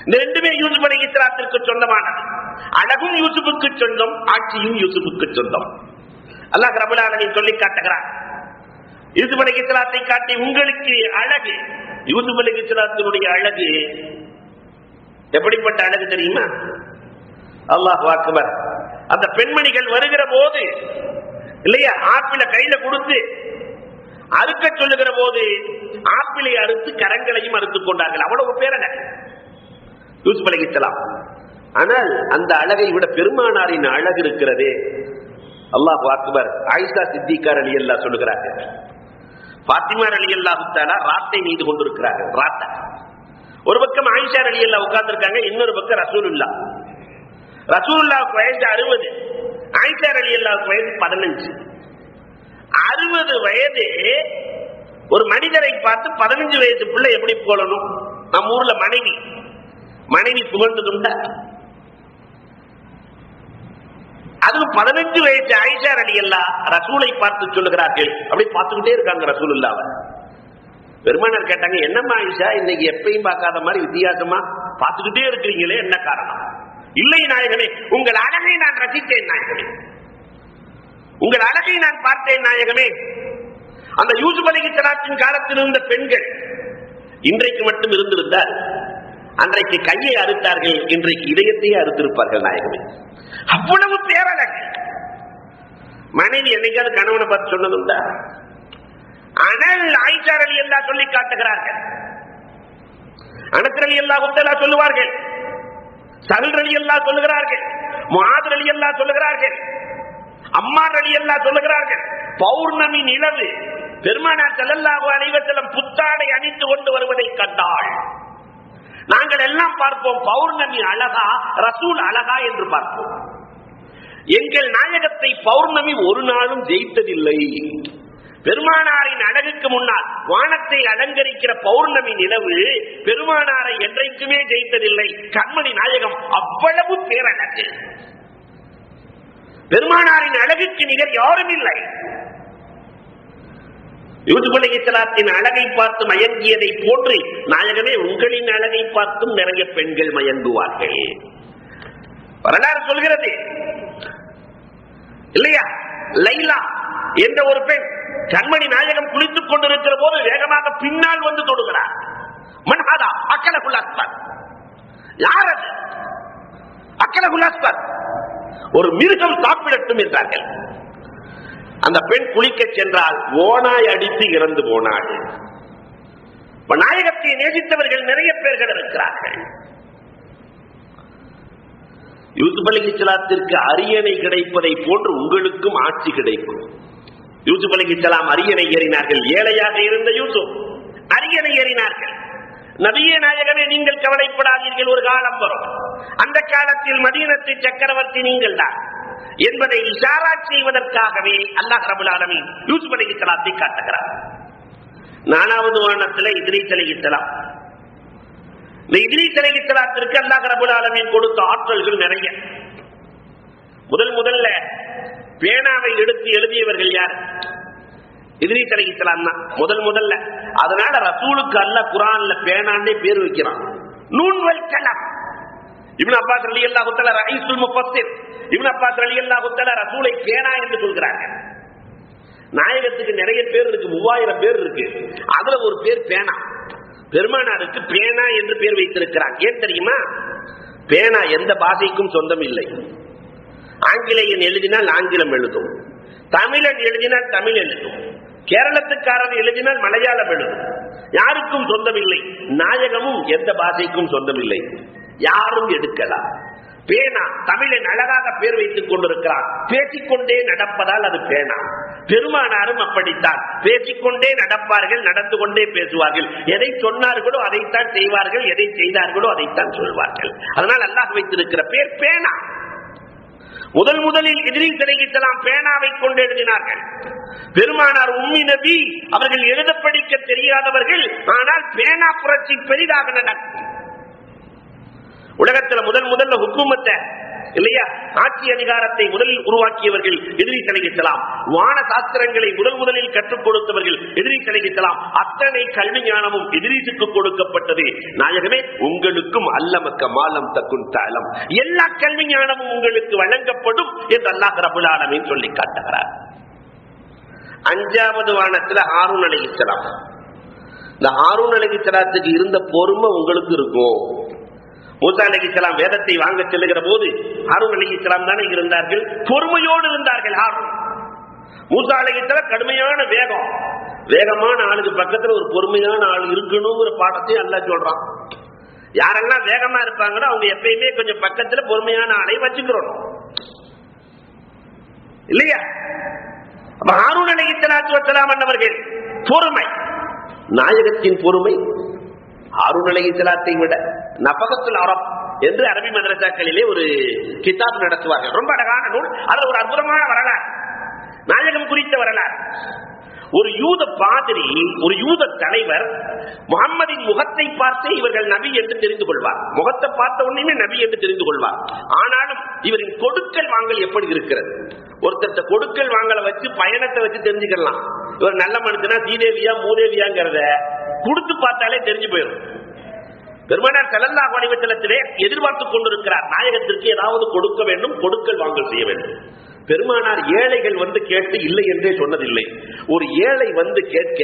B: இந்த ரெண்டுமே யூசுப் அலைஹிஸ்ஸலாத்திற்கு சொந்தமானது. அழகும் யூசுப்புக்கு சொந்தம், ஆட்சியும் யூசுப்புக்கு சொந்தம். அல்லாஹ் ரப்பல் ஆலமீன் சொல்லி காட்டுகிறார். யூசுப் அலைஹிஸ்ஸலாத்தை காட்டி உங்களுக்கு அழகு. யூசுப் அலைஹிஸ்ஸலாத்தினுடைய அழகு எப்படிப்பட்ட அழகு தெரியுமா? அல்லாஹு அக்பர். அந்த பெண்மணிகள் வருகிற போது இல்லையா, ஆப்பிள கையில கொடுத்து அறுக்க சொல்லுகிற போது ஆப்பிளை அறுத்து கரங்களையும் அறுத்துக் கொண்டார்கள். அவ்வளவு பேரழ யூசுப் அலைஹிஸ்ஸலாம். ஆனால் அந்த அழகை விட பெருமானாரின் அழகு இருக்கிறதே. அல்லாஹு அக்பர். ஆயிஷா சித்திகா ரலியல்லாஹு சொல்லுகிறார்கள், பாத்திமா ரலியல்லாஹு தஆலா ராத்தை மீது கொண்டிருக்கிறார்கள். ராத்தை ஒரு பக்கம் ஆயிஷா ரலியல்லாஹு உட்கார்ந்து இருக்காங்க, இன்னொரு பக்கம் ரசூலுல்லாஹ். ரசூலுல்லாஹ்வுக்கு வயசு 60, ஆயிஷா ரலியல்லாஹுக்கு வயசு 15. 60 வயது ஒரு மனிதரை பார்த்து 15 வயசு பிள்ளை எப்படி போலணும்? நம்ம ஊர்ல மனைவி புகழ்ந்ததுண்டா? அதுவும் 15 வயசு ஆயிஷா ரலியல்லாஹு ரசூலை பார்த்து சொல்லுகிறார்கள். அப்படி பார்த்துக்கிட்டே இருக்காங்க ரசூலுல்லாஹ். பெருமானார் கேட்டாங்க, என்னம்மா ஆயிஷா இன்னைக்கு எப்பயும் பார்க்காத மாதிரி வித்தியாசமா பார்த்துக்கிட்டே இருக்கிறீங்களே, என்ன காரணம்? இல்லை நாயகமே, உங்கள் அழகை நான் ரசித்தேன் நாயகமே, உங்கள் அழகை நான் பார்த்தேன் நாயகமே. அந்த யூசுப் அலைஹிஸ்ஸலாத்தின் காலத்தில் இருந்த பெண்கள் இன்றைக்கு மட்டும் இருந்திருந்தால் அன்றைக்கு கையை அறுத்தார்கள், இன்றைக்கு இதயத்தையே அறுத்திருப்பார்கள் நாயகமே. அவ்வளவு பேரழகு. மனைவி என்னைக்காவது கணவனை பார்த்து சொன்னதுண்டா? ஆனால் ஆயிஷா ரலியல்லாஹு சொல்லி காட்டுகிறார்கள். அனஸ் ரலியல்லாஹு தஆலா சொல்லுவார்கள், சஹல் ரலியல்லாஹு சொல்லுகிறார்கள், முஆத் ரலியல்லாஹு சொல்லுகிறார்கள், அம்மார் ரலியல்லாஹு சொல்லுகிறார்கள். பௌர்ணமி நிலவு பெருமானார் ஸல்லல்லாஹு அலைஹி வஸல்லம் புத்தாடை அணிந்து கொண்டு வருவதை கண்டாள். நாங்கள் எல்லாம் பார்ப்போம், பௌர்ணமி அழகா ரசூல் அழகா என்று பார்ப்போம். எங்கள் நாயகத்தை பௌர்ணமி ஒரு நாளும் ஜெயித்ததில்லை. பெருமானாரின் அழகுக்கு முன்னால் வானத்தை அலங்கரிக்கிற பௌர்ணமி நிலவு பெருமானாரை என்றைக்குமே ஜெயித்ததில்லை. கண்மணி நாயகம் அவ்வளவு பேரழகு. பெருமானாரின் அழகுக்கு நிகர் யாரும் இல்லை. யூசுப் அலைஹிஸ்ஸலாத்தின் அழகை பார்த்து மயங்கியதை போன்று நாயகமே உங்களின் அழகை பார்த்தும் நிறைய பெண்கள் மயங்குவார்கள். வரலாறு சொல்கிறது இல்லையா? லைலா என்ற ஒரு பெண் கண்மணி நாயகம் குளித்துக் கொண்டிருக்கிற போது வேகமாக பின்னால் வந்து தொடுகிறார். மன்ஹாதா அக்கலகுல் அஸ்பர். யார் அது? அக்கலகுல் அஸ்பர். ஒரு மிருகம் சாப்பிடட்டும் என்றார்கள். அந்த பெண் குளிக்க சென்றால் ஓனாய் அடித்து இறந்து போனாள். நாயகத்தை நேசித்தவர்கள் நிறைய பேர்கள் இருக்கிறார்கள். யூசுப் அலைஹிஸ்ஸலாத்திற்கு அரியணை கிடைப்பதை போன்று உங்களுக்கும் ஆட்சி கிடைக்கும். யூசுப் அலைஹிஸ்ஸலாம் அரியணை ஏறினார்கள். ஏழையாக இருந்த யூசுப் அரியணை ஏறினார்கள். நபியே நாயகமே, நீங்கள் கவலைப்படாதீர்கள், ஒரு காலம் வரும், அந்த காலத்தில் மதீனத்து சக்கரவர்த்தி நீங்கள் தான் என்பதை இஷாரா செய்வதற்காகவே அல்லாஹ் ரப்பல் ஆலமீன் யூசுப் அலைஹிஸ்ஸலாத்தை காட்டுகிறார். 4வது வானத்தில் இத்ரீஸ் அலைஹிஸ்ஸலாம். இந்த இத்ரீஸ் அலைஹிஸ்ஸலாத்திற்கு அல்லாஹ் ரப்பல் ஆலமீன் கொடுத்த ஆற்றல்கள் நிறைய. முதல்ல பேனாவை எடுத்து எழுதியவர்கள் யார்? இத்ரீஸ் அலைஹிஸ்ஸலாம் தான் முதல்ல. அதனால ரசூலுக்கு அல்லாஹ் குர்ஆன்ல பேனாண்டே பேர் வைக்கிறான். நூன் வல் கலம். இப்னு அப்பாஸ் ரலியல்லாஹு தஆலா ரயீசுல் முஃபஸ்ஸிர். இப்னு அப்பாஸ் ரலியல்லாஹு தஆலா ரசூலை பேனா என்று சொல்கிறார்கள். நாயகத்துக்கு நிறைய பேர் இருக்கு, 3000 பேர் இருக்கு. அதுல ஒரு பேர் பேனா. பெருமானாருக்கு பேனா என்று பேர் வைத்திருக்கிறார். ஏன் தெரியுமா? பேனா எந்த பாஷைக்கும் சொந்தம் இல்லை. ஆங்கிலேயன் எழுதினால் ஆங்கிலம் எழுதும், தமிழன் எழுதினால் தமிழ் எழுதும், கேரளத்துக்காரன் எழுதினால் மலையாளம் எழுதும். யாருக்கும் சொந்தம் இல்லை. நாயகமும் எந்த பாஷைக்கும் சொந்தம் இல்லை, யாரும் எடுக்கலாம். பேனா தமிழன் அழகாக பேர் வைத்துக் கொண்டிருக்கிறார். பேசிக்கொண்டே நடப்பதால் அது பேனா. பெருமானாரும் அப்படித்தான், பேசிக்கொண்டே நடப்பார்கள், நடந்து கொண்டே பேசுவார்கள். எதை சொன்னார்களோ அதைத்தான் செய்வார்கள், எதை செய்தார்களோ அதைத்தான் சொல்வார்கள். அதனால் அல்லாஹ் வைத்திருக்கிற பேர் பேனா. முதலில் இத்ரீஸ் அலைஹிஸ்ஸலாம் பேனாவை கொண்டு எழுதினார்கள். பெருமானார் உம்மி நபி அவர்கள் எழுத படிக்க தெரியாதவர்கள், ஆனால் பேனா புரட்சி பெரிதாக நடக்கும். உலகத்துல முதல்ல ஹுக்குமத்தை இல்லையா, ஆட்சி அதிகாரத்தை முதலில் உருவாக்கியவர்கள் இத்ரீஸ் அலைஹிஸ்ஸலாம். வான சாஸ்திரங்களை முதலில் கற்றுக் கொடுத்தவர்கள் இத்ரீஸ் அலைஹிஸ்ஸலாம். அத்தனை கல்வி ஞானமும் இத்ரீஸுக்கு கொடுக்கப்பட்டது. நாயகமே, உங்களுக்கும் அல்லமக்க மாலம் தக்குன் தஅலம், எல்லா கல்வி ஞானமும் உங்களுக்கு வழங்கப்படும் என்று அல்லாஹ் ரப்பல் ஆலமீன் சொல்லி காட்டுகிறார். 5வது வானத்துல ஹாரூன் அலைஹிஸ்ஸலாம். இந்த ஹாரூன் அலைஹிஸ்ஸலாத்துக்கு இருந்த பொறுமை உங்களுக்கு இருக்கும். மூசா அலைஹிஸ்ஸலாம் வேதத்தை வாங்க செல்லுகிற போது ஹாரூன் அலைஹிஸ்ஸலாம் தானே இருந்தார்கள், பொறுமையோடு இருந்தார்கள். ஹாரூன், மூசா அலைஹிஸ்ஸலாம் கடுமையான வேகமான ஆளுக்கு பக்கத்துல ஒரு பொறுமையான ஆள் இருக்கணுங்கிற பாடத்தையும் அல்லாஹ் சொல்றான். யாரெல்லாம் வேகமா இருப்பாங்களோ அவங்க எப்பயுமே கொஞ்சம் பக்கத்துல பொறுமையான ஆளை வச்சுக்கிறோம் இல்லையா? அப்ப ஹாரூன் அலைஹிஸ்ஸலாத்து வஸ்ஸலாம் அன்னவர்கள் பொறுமை, நாயகத்தின் பொறுமை ஹாரூன் அலைஹிஸ்ஸலாத்தை விட நஃபகத்துல் அரப் என்று அரபி மதரசாக்களிலே ஒரு கிதாப் நடத்துவார்கள். ரொம்ப அழகான நூல். அதுல ஒரு அற்புதமான வரலாறு, நாயகம் குறித்த வரலாறு. ஒரு யூத பாதிரி, ஒரு யூத தலைவர் முகம்மதின் முகத்தை பார்த்து இவர்கள் நபி என்று தெரிந்து கொள்வார். முகத்தை பார்த்த உடனே நபி என்று தெரிந்து கொள்வார். ஆனாலும் இவரின் கொடுக்கல் வாங்கல் எப்படி இருக்கிறது, ஒருத்தர் கொடுக்கல் வாங்கலை வச்சு பயணத்தை வச்சு தெரிஞ்சுக்கலாம். இவர் நல்ல மனுஷனா சீதேவியா மூதேவியாங்கிறத கொடுத்து பார்த்தாலே தெரிஞ்சு போயிடும். பெருமானார் ஸல்லல்லாஹு அலைஹி வஸல்லத்திலே எதிர்பார்த்துக் கொண்டிருக்கிறார், நாயகத்திற்கு ஏதாவது கொடுக்க வேண்டும், கொடுக்கல் வாங்கல் செய்ய வேண்டும். பெருமானார் ஏழைகள் வந்து கேட்டு இல்லை என்றே சொன்னதில்லை. ஒரு ஏழை வந்து கேட்க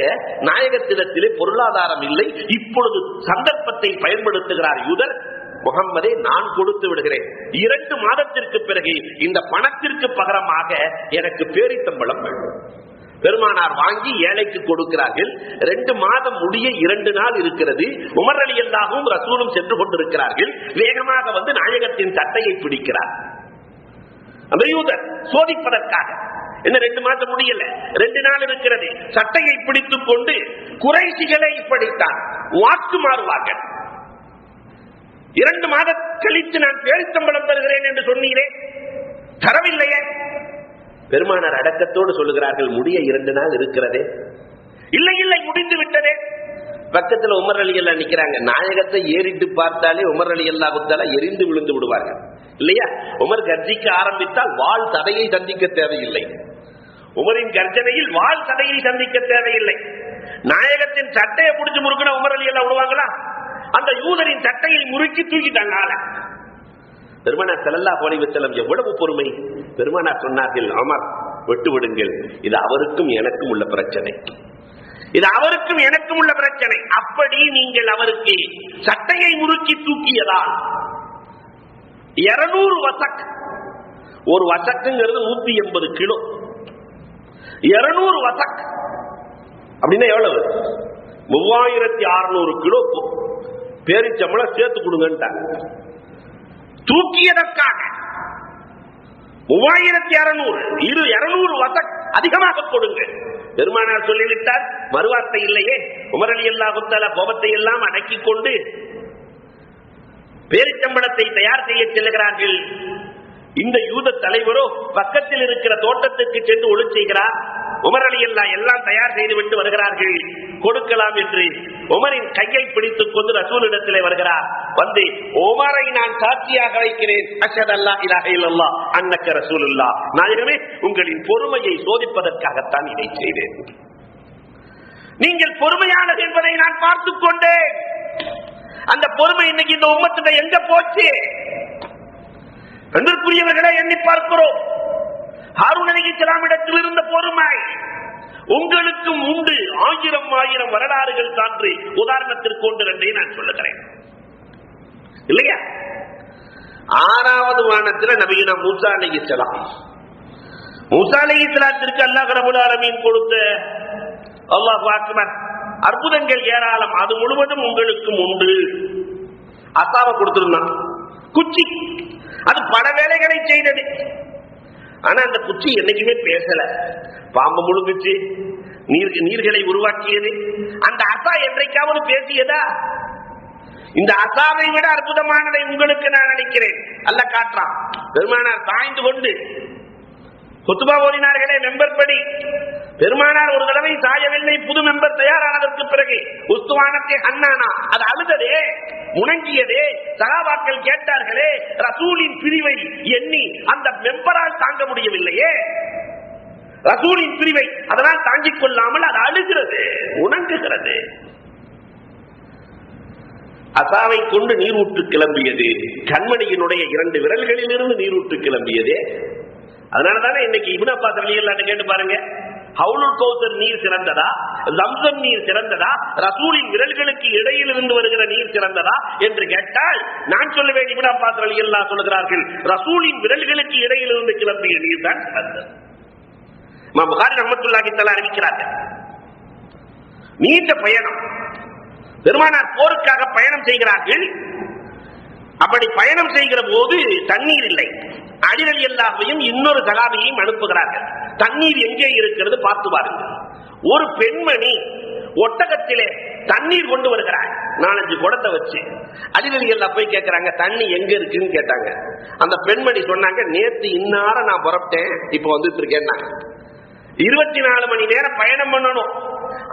B: நாயகத்திடத்திலே பொருளாதாரம் இல்லை, இப்பொழுது சந்தர்ப்பத்தை பயன்படுத்துகிறார் யூதர். முகம்மதே, நான் கொடுத்து விடுகிறேன், 2 மாதத்திற்கு பிறகு இந்த பணத்திற்கு பகரமாக எனக்கு பேரித்தம்பளம் வேண்டும். பெருமானார் வாங்கி ஏழைக்கு கொடுக்கிறார்கள். 2 மாதம் முடிய 2 நாள் இருக்கிறது. உமர் ரலியல்லாஹுவும் ரசூலும் சென்று கொண்டிருக்கிறார்கள். வேகமாக வந்து நாயகத்தின் சட்டையை பிடிக்கிறார் அந்த யூதர், சோதிப்பதற்காக. என்ன 2 மாதம் முடியல, 2 நாள் இருக்கிறது. சட்டையை பிடித்துக் கொண்டு குறைஷிகளை இப்படித்தான் வாக்கு மாறுவார்கள். 2 மாதம் கழித்து நான் பேரித்தம்பளம் தருகிறேன் என்று சொன்னீரே, தரவில்லையே. பெருமானார் அடக்கத்தோடு சொல்லுகிறார்கள், முடிய 2 நாள் இருக்கிறதே. இல்லை இல்லை, முடிந்து விட்டதே. பக்கத்துல உமர் ரலியல்லாஹு நிக்கிறாங்க. நாயகத்தை ஏறிட்டு பார்த்தாலே உமர் ரலியல்லாஹு தஆலா எரிந்து விழுந்து விடுவார்கள் இல்லையா? உமர் கர்ஜிக்க ஆரம்பித்தால் வாள் தடையை சந்திக்க தேவையில்லை. உமரின் கர்ஜனையில் வாள் தடையை சந்திக்க தேவையில்லை. நாயகத்தின் சட்டையை பிடிச்சு முறுக்கினா உமர் ரலியல்லாஹு விடுவாங்களா? அந்த யூதரின் சட்டையை முறுக்கி தூக்கிட்டாங்க ஆள. பெருமானார் ஸல்லல்லாஹு அலைஹி வஸல்லம் எவ்வளவு பொறுமை. பெருமானார் சொன்னார்கள், அமர் விட்டு விடுங்கள், இது அவருக்கும் எனக்கும் உள்ள பிரச்சனை, இது அவருக்கும் எனக்கும் உள்ள பிரச்சனை. அப்படி நீங்கள் அவருக்கு சட்டையை முறுக்கி தூக்கியதால் 200 வசக், ஒரு வசக்குங்கிறது 180 கிலோ, 200 வசக் அப்படின்னா எவ்வளவு? 3600 கிலோ பேரிச்சம்பளம் சேர்த்து கொடுங்கன்ட்டாங்க. தூக்கியதற்காக 3600, 200 வசக் அதிகமாக கொடுங்க. பெருமானார் சொல்லிவிட்டார், மறுவார்த்தை இல்லையே. உமர் ரலியல்லாஹு தஆலா கோபத்தை எல்லாம் அடக்கிக் கொண்டு பேரிச்சம்பளத்தை தயார் செய்ய செல்கிறார்கள். இந்த யூத தலைவரோ பக்கத்தில் இருக்கிற தோட்டத்துக்கு சென்று ஒளி செய்கிறார். உமர் ரலியல்லாஹு எல்லாம் தயார் செய்து விட்டு வருகிறார்கள் கொடுக்கலாம் என்று. உமரின் கையை பிடித்துக் கொண்டு ரசூலிடத்திலே வருகிறார். வந்து, உமரை நான் சாட்சியாக வைக்கிறேன், அஷ்ஹது அல்லா இலாஹ இல்லல்லாஹ் அன்னக ரசூலுல்லாஹ். நாயகமே, உங்களின் பொறுமையை சோதிப்பதற்காகத்தான் இதை செய்தேன். நீங்கள் பொறுமையானது என்பதை நான் பார்த்துக் கொண்டேன். அந்த பொறுமை இன்னைக்கு இந்த உம்மத்திட்ட எங்க போச்சு? அன்பிற்குரியவர்களை எண்ணி பார்க்கிறோம். ஹாரூன் அலைஹிஸ்ஸலாம் இடத்தில் இருந்த பொறுமை உங்களுக்கும் உண்டு. 1000 வரலாறுகள் சான்று. உதாரணத்திற்கு 1-2 நான் சொல்லுகிறேன் இல்லையா? 6வது வானத்தில் நபியுனா மூசா அலைஹிஸ்ஸலாம். மூசா அலைஹிஸ்ஸலாத்திற்கு அல்லாஹ் ரப்பல் ஆலமீன் கொடுத்த அல்லாஹு அக்பர் அற்புதங்கள் ஏராளம். அது முழுவதும் உங்களுக்கும் உண்டு. அசாவை கொடுத்திருந்தான், குச்சி. அது பல வேலைகளை செய்தது. ஆனா அந்த குச்சி என்னைக்குமே பேசல. பாம்பு முழுங்குச்சு, நீர்களை உருவாக்கியது. அந்த அசா என்றைக்காவது பேசியதா? இந்த அசாவை விட அற்புதமானதை உங்களுக்கு நான் நினைக்கிறேன். அல்ல காட்டுறான். பெருமானார் சாய்ந்து கொண்டு குத்துபா ஓதினார்களே மெம்பர் படி. பெருமானார் ஒரு தடவை சாயவில்லை. புது மெம்பர் தயாரானதற்கு பிறகு உஸ்துவானத்தை அண்ணானா அது அழுததே. முணங்கியதே. சஹாபாக்கள் கேட்டார்களே, ரசூலின் பிரிவை எண்ணி அந்த மெம்பரால் தாங்க முடியவில்லையே, ரசூலின் பிரிவை அதனால் தாங்கிக் கொள்ளாமல் அது அழுகிறது, உணங்குகிறது. அசாவை கொண்டு நீரூற்று கிளம்பியது, கண்மணியினுடைய 2 விரல்களிலிருந்து நீரூற்று கிளம்பியதே. அதனாலதானே இன்னைக்கு இப்னு அப்பாஸ் ரலியல்லாஹு அன்ஹு கேட்டு பாருங்க, ஹவுலுல் கௌசர் நீர் சிறந்ததா, ஜம்சம் நீர் சிறந்ததா, ரசூலின் விரல்களுக்கு இடையில் இருந்து வருகிற நீர் சிறந்ததா என்று கேட்டால் நான் சொல்லுவேன், இப்னு அப்பாஸ் ரலியல்லாஹு சொல்கிறார்கள், ரசூலின் விரல்களுக்கு இடையில் இருந்து கிளம்பிய நீர் தான் சிறந்தது. இமாம் புகாரி ரஹ்மத்துல்லாஹி தஆலா அறிவிக்கிறார்கள், நீண்ட பயணம், பெருமானார் போருக்காக பயணம் செய்கிறார்கள். அப்படி பயணம் செய்கிற போது தண்ணீர் இல்லை. அலி ரலியல்லாஹுவையும் இன்னொரு சஹாபியையும் அனுப்புகிறார்கள், தண்ணீர் எங்கே இருக்கிறது பார்த்து பாருங்கள். ஒரு பெண்மணி ஒட்டகத்திலே தண்ணீர் கொண்டு வருகிறார், 4-5 குடத்தை வச்சு. அலி ரலியல்லாஹு போய் கேட்கிறாங்க, தண்ணி எங்க இருக்குன்னு கேட்டாங்க. அந்த பெண்மணி சொன்னாங்க, நேத்து இன்னார நான் புறப்பட்டேன், இப்ப வந்துட்டு இருக்கேன். 24 மணி நேரம் பயணம் பண்ணணும்,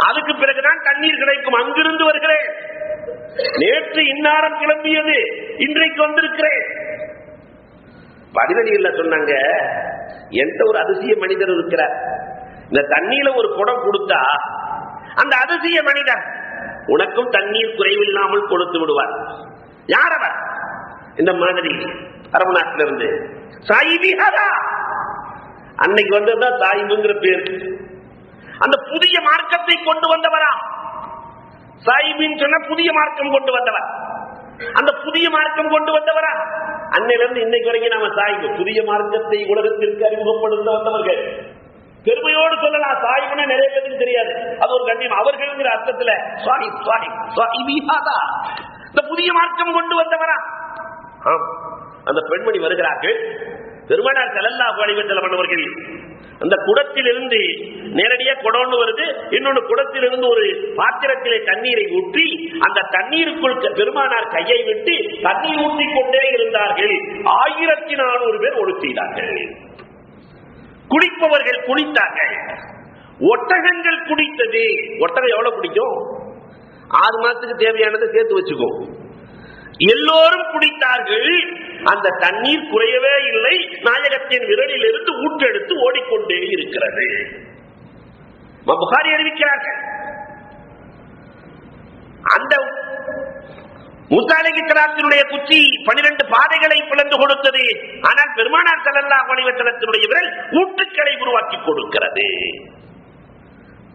B: அதுக்கு பிறகுதான் தண்ணீர் கிடைக்கும், அங்கிருந்து வருகிறேன். நேற்று இன்னாரம் கிளம்பியது, இன்றைக்கு வந்திருக்கிறேன். பதினடியில் சொன்னாங்க, எந்த ஒரு அதிசய மனிதர் இருக்கிறார், இந்த தண்ணீர ஒரு குடம் கொடுத்தா அந்த அதிசய மனிதர் உனக்கும் தண்ணீர் குறைவில்லாமல் கொடுத்து விடுவார். யார் அவர்? இந்த மாதிரி அரபு நாட்டிலிருந்து சாயிபிஹாதா, அன்னைக்கு வந்ததுதான் சாயிபுங்கிற பேர். அந்த புதிய மார்க்கத்தை கொண்டு வந்தவரா? சாயிபின்னு சொன்ன புதிய மார்க்கம் கொண்டு வந்தவர். அந்த புதிய மார்க்கம் கொண்டு வந்தவரா? அன்னையிலிருந்து இன்னைக்கு வரைக்கும் நாம சாயிபு, புதிய மார்க்கத்தை உலகத்திற்கு அறிமுகப்படுத்த வந்தவர்கள். பெருமையோடு சொல்லலாம், சாயிபுன்னா நிறைய பேருக்கு தெரியாது, அது ஒரு கண்ணியம். அவர்கள் அர்த்தத்துல இந்த புதிய மார்க்கம் கொண்டு வந்தவரா? அந்த பெண்மணி வருகிறார்கள். பெருமானார் ஸல்லல்லாஹு அலைஹி வஸல்லம் அவர்கள் அந்த குடத்திலிருந்து நேரடியா குடம்னு வருது, இன்னொன்று குடத்திலிருந்து ஒரு பாத்திரத்திலே தண்ணீரை ஊற்றி அந்த தண்ணீருக்குள் பெருமானார் கையை விட்டு தண்ணீர் ஊற்றிக் கொண்டே இருந்தார்கள். 1400 பேர் ஒழு செய்தார்கள். குடிப்பவர்கள் குடித்தார்கள், ஒட்டகங்கள் குடித்தது. ஒட்டகம் எவ்வளவு குடிக்கும்? 6 மாசத்துக்கு தேவையானதை சேர்த்து வச்சுக்கோ. எல்லோரும் குடித்தார்கள். அந்த தண்ணீர் குறையவே இல்லை, நாயகத்தின் விரலில் இருந்து ஊற்றெடுத்து ஓடிக்கொண்டே இருக்கிறது. புகாரி அறிவிக்கிறார்கள், அந்த மூசா அலைஹிஸ்ஸலாத்தினுடைய குச்சி 12 பாதைகளை பிளந்து கொடுத்தது. ஆனால் பெருமானார் ஸல்லல்லாஹு அலைஹி வஸல்லத்தினுடைய விரல் ஊட்டுக்களை உருவாக்கி கொடுக்கிறது.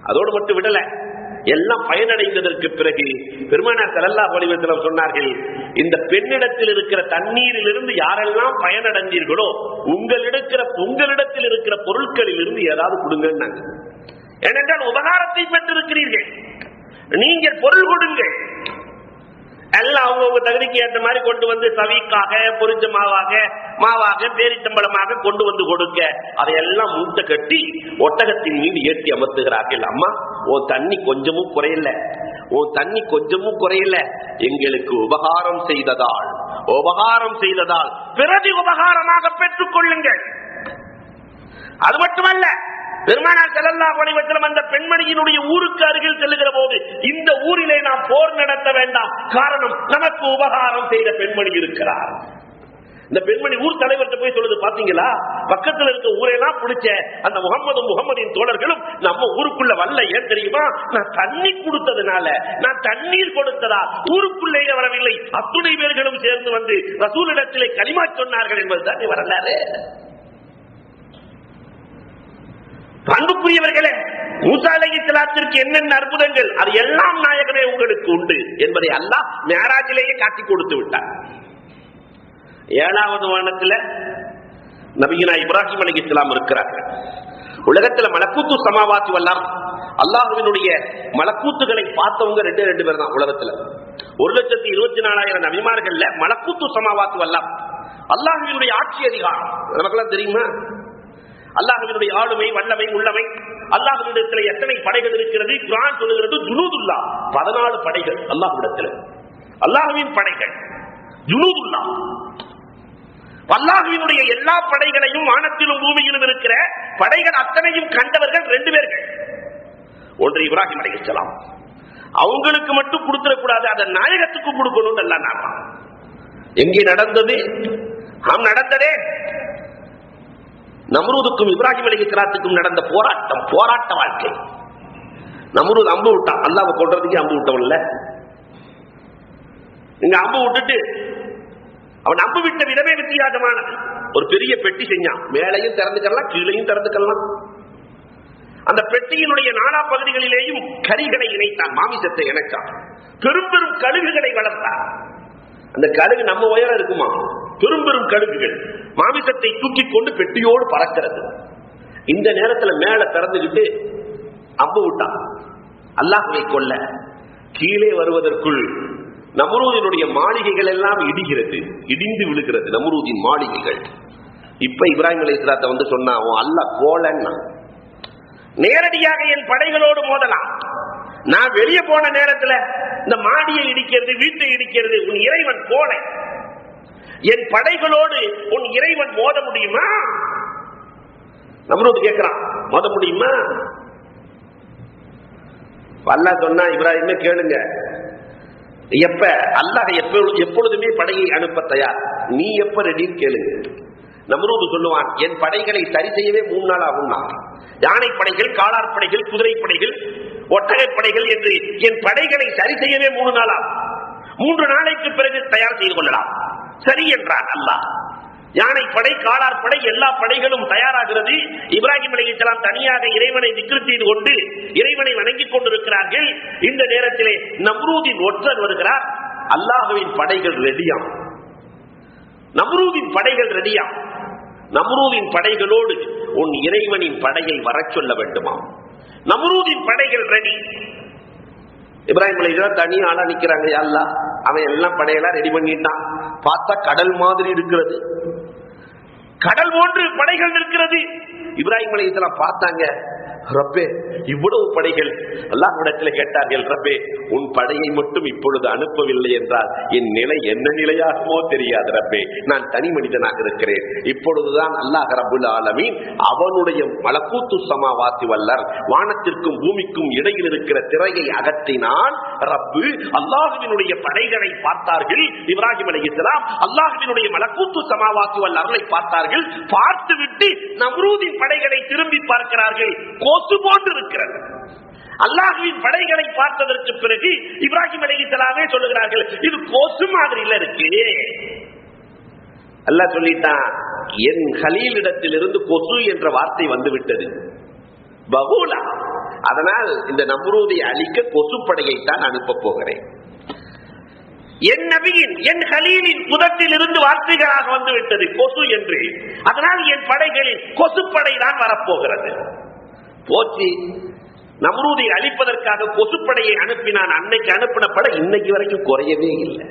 B: அதோடு மட்டும் விடல, எல்லாம் பயனடைந்ததற்கு பிறகு பெருமானார் ஸல்லல்லாஹு அலைஹி வஸல்லம் சொன்னார்கள், இந்த பெண்ணிடத்தில் இருக்கிற தண்ணீரில் இருந்து யாரெல்லாம் பயனடைந்தீர்களோ உங்களிடத்தில் இருக்கிற பொருட்களில் இருந்து ஏதாவது கொடுங்க. ஏனென்றால் உபகாரத்தை பெற்றிருக்கிறீர்கள், நீங்கள் பொருள் கொடுங்கள். எல்லாம் அவங்க தகுதிக்கு ஏற்ற மாதிரி கொண்டு வந்து சவிக்காக, பொரிச்ச மாவாக பேரிச்சம்பளமாக கொண்டு வந்து கொடுக்க, அதையெல்லாம் மூட்டை கட்டி ஒட்டகத்தின் மீது ஏற்றி அமர்த்துகிறார்கள். அம்மா, உன் தண்ணி கொஞ்சமும் குறையல, உன் தண்ணி கொஞ்சமும் குறையல, எங்களுக்கு உபகாரம் செய்ததால் பிரதி உபகாரமாக பெற்றுக் கொள்ளுங்கள். அது மட்டுமல்ல, பெருமானார் ஸல்லல்லாஹு அலைஹி வஸல்லம் அந்த பெண்மணியினுடைய ஊருக்கு அருகில் செல்லுகிற போது, இந்த ஊரிலே நாம் போர் நடத்த வேண்டாம், காரணம் நமக்கு உபகாரம் செய்த பெண்மணி இருக்கிறார். இந்த பெண்மணி ஊர் தலைவர்கிட்ட போய் சொல்லுது, பாத்தீங்களா, பக்கத்தில் இருக்க ஊரெல்லாம் பிடிச்ச அந்த முகமதின் தோழர்களும் நம்ம ஊருக்குள்ள வரல. ஏன் தெரியுமா? நான் தண்ணி கொடுத்ததுனால, நான் தண்ணீர் கொடுத்ததா ஊருக்குள்ளேயே வரவில்லை, அத்துணை பேர்களும் சேர்ந்து வந்து ரசூலிடத்திலே கலிமா சொன்னார்கள் என்பதுதான் வரலாறு. பண்புக்குரியவர்களே, மூசா அலைஹிஸ்ஸலாத்திற்கு என்னென்ன அற்புதங்கள், அது எல்லாம் நாயகமே உங்களுக்கு உண்டு என்பதை அல்லாஹ் மிஅராஜிலேயே காட்டி கொடுத்து விட்டார். 7வது வானத்தில் நபியினா இப்ராஹிம் அலைஹிஸ்ஸலாம் இருக்கிறார்கள். உலகத்தில் மலக்கூத்து சமாவாத்தி வல்லாம், அல்லாஹ்வினுடைய மலக்கூத்துகளை பார்த்தவங்க 2 பேர் தான் உலகத்தில். 1,24,000 நபிமார்கள்ல மலக்கூத்து சமாவாத்தி வல்லாம், அல்லாஹ்வினுடைய ஆட்சி அதிகாரம் நமக்கெல்லாம் தெரியுமா? அல்லாஹ்வினுடைய ஆளுமை, வல்லமை, உள்ளமை, அல்லாஹ்விடத்தில் எத்தனை படைகள் இருக்கிறது? குர்ஆன் சொல்லுகிறது ஜுனூதுல்லா, 14 படைகள் அல்லாஹ்விடத்தில். அல்லாஹ்வின் படைகள் ஜுனூதுல்லா. அல்லாஹ்வினுடைய எல்லா படைகளையும், வானத்திலும் பூமியிலும் இருக்கிற படைகள் அத்தனையும் கண்டவர்கள் 2 பேர்கள். ஒன்று இப்ராஹிம் அலைஹிஸ்ஸலாம், அவங்களுக்கு மட்டும் கொடுத்துடக்கூடாது, அதை நாயகத்துக்கு கொடுக்கணும். நல்லா நாம எங்கே நடந்தது? நடந்ததே நம்ரூதுக்கும் இப்ராஹிம் அலைஹிஸ்ஸலாத்துக்கும் நடந்த போராட்ட வாழ்க்கை. நம்ரூத் அம்பு விட்டான், அல்லாஹ்வை கொல்றதுக்கு அம்பு விட்டவன்ல. இங்க அம்பு விட்டுட்டு அவன் அம்பு விட்ட விதமே வித்தியாசமானது. ஒரு பெரிய பெட்டி செஞ்சான், மேலையும் திறந்துக்கலாம் கீழையும் திறந்துக்கலாம். அந்த பெட்டியினுடைய நாலா பகுதிகளிலேயும் கரிகளை இணைத்தான், மாமிசத்தை இணைத்தான். பெரும் பெரும் கழுகுகளை வளர்த்தான். அந்த கழுகு நம்ம உயரம் இருக்குமா? பெரும் பெரும் கழுகுகள் மாமிசத்தை தூக்கி கொண்டு பெட்டியோடு பறக்கிறது. இந்த நேரத்தில் மேல திறந்துகிட்டு அம்பு விட்டான், அல்லாஹ்வை கொல்ல. கீழே வருவதற்குள் நம்ரூதினுடைய மாளிகைகள் எல்லாம் இடிகிறது, இடிந்து விழுகிறது நம்ரூதின் மாளிகைகள். இப்ப இப்ராஹிம் அலைஹிஸ்ஸலாத்தை வந்து சொன்னா, அல்லாஹ் கோலன்னா நேரடியாக என் படைகளோடு மோதலாம். நான் வெளியே போன நேரத்தில் இந்த மாடியை இடிக்கிறது, வீட்டை இடிக்கிறது, உன் இறைவன் கோலை. என் படைகளோடு உன் இறைவன் மோத முடியுமா? நம்ரூத் கேட்கிறான், மோத முடியுமா? அல்லாஹ் சொன்னா, இப்ராஹிமே கேளுங்க, எப்ப அல்லாஹ் எப்பொழுதுமே படையை அனுப்ப தயார், நீ எப்ப ரெடின்னு கேளுங்க. நம்ரூத் சொல்லுவான், என் படைகளை சரி செய்யவே 3 நாள் ஆகும்னா. யானை படைகள், காலார் படைகள், குதிரை படைகள், ஒட்டகை படைகள் என்று என் படைகளை சரி செய்யவே 3 நாள் ஆகும். 3 நாளைக்கு பிறகு தயார் செய்து கொள்ளலாம். சரி என்றான் அல்லாஹ். யானை படை, காலார் படை, எல்லா படைகளும் தயாராகிறது. இப்ராஹிம் அலைஹிஸ்ஸலாம் தனியாக இறைவனை திக்ர் செய்து கொண்டு இறைவனை வணங்கிக் கொண்டிருக்கிறார்கள். இந்த நேரத்திலே நம்ரூதின் ஒற்றர் வருகிறார். அல்லாஹ்வின் படைகள் ரெடியாம், நம்ரூதின் படைகள் ரெடியாம். நம்ரூதின் படைகளோடு உன் இறைவனின் படையை வர சொல்ல வேண்டுமா? நம்ரூதின் படைகள் ரெடி. இப்ராஹிம் அலைஹிஸ்ஸலாம் தனி ஆளா நிக்கிறாங்க. அல்லாஹ் அவன் எல்லாம் படையெல்லாம் ரெடி பண்ணிட்டான். பார்த்தா கடல் மாதிரி இருக்கிறது, கடல் போன்று படைகள் இருக்கிறது. இப்ராஹிம் அலைஹிஸ்ஸலாம் பார்த்தாங்க, ரப்பே இவ்வளவு படைகள். அல்லாஹ்விடத்தில் கேட்டார்கள், ரப்பே உன் படையை மட்டும் இப்பொழுது அனுப்பவில்லை என்றால் என் நிலை என்ன நிலையாகுமோ தெரியாது ரப்பே, நான் தனி மனிதனாக இருக்கிறேன். இப்பொழுதுதான் அல்லாஹ் ரப்புல் ஆலமீன் அவனுடைய மலக்கூத்து ஸமாவாத்தி வல்லர், வானத்திற்கும் பூமிக்கும் இடையில் இருக்கிற திரையை அகற்றினான். ரப்பு அல்லாஹ்வினுடைய படைகளை பார்த்தார்கள். இப்ராஹிம் அலைஹிஸ்ஸலாம் அல்லாஹ்வினுடைய மலக்கூத்து ஸமாவாத்தி வல்லரை பார்த்தார்கள். பார்த்துவிட்டு நம்ரூதின் படைகளை திரும்பி பார்க்கிறார்கள். கொசு போன்று இருக்கிறது. அல்லாஹ்வின் படைகளை பார்த்ததற்கு பிறகு இப்ராஹிம் அலைஹிஸ்ஸலாமே சொல்லுகிறார்கள், இது கொசு மாதிரி இல்ல இருக்கு. அல்லாஹ் சொல்லிட்டான், என் கலீலிடத்தில் இருந்து கொசு என்ற வார்த்தை வந்துவிட்டது, பகூலா. அதனால் இந்த நம்ரூதை அழிக்க கொசு படையைத்தான் அனுப்ப போகிறேன். என் நபியின், என் கலீலின் புதத்தில் இருந்து வார்த்தைகளாக வந்துவிட்டது கொசு என்று. அதனால் என் படைகளில் கொசு படை தான் வரப்போகிறது. போச்சு, நம்ரூதை அழிப்பதற்காக கொசுப்படையை அனுப்பினான். அன்னைக்கு அனுப்பின படை இன்னைக்கு வரைக்கும் குறையவே இல்லை,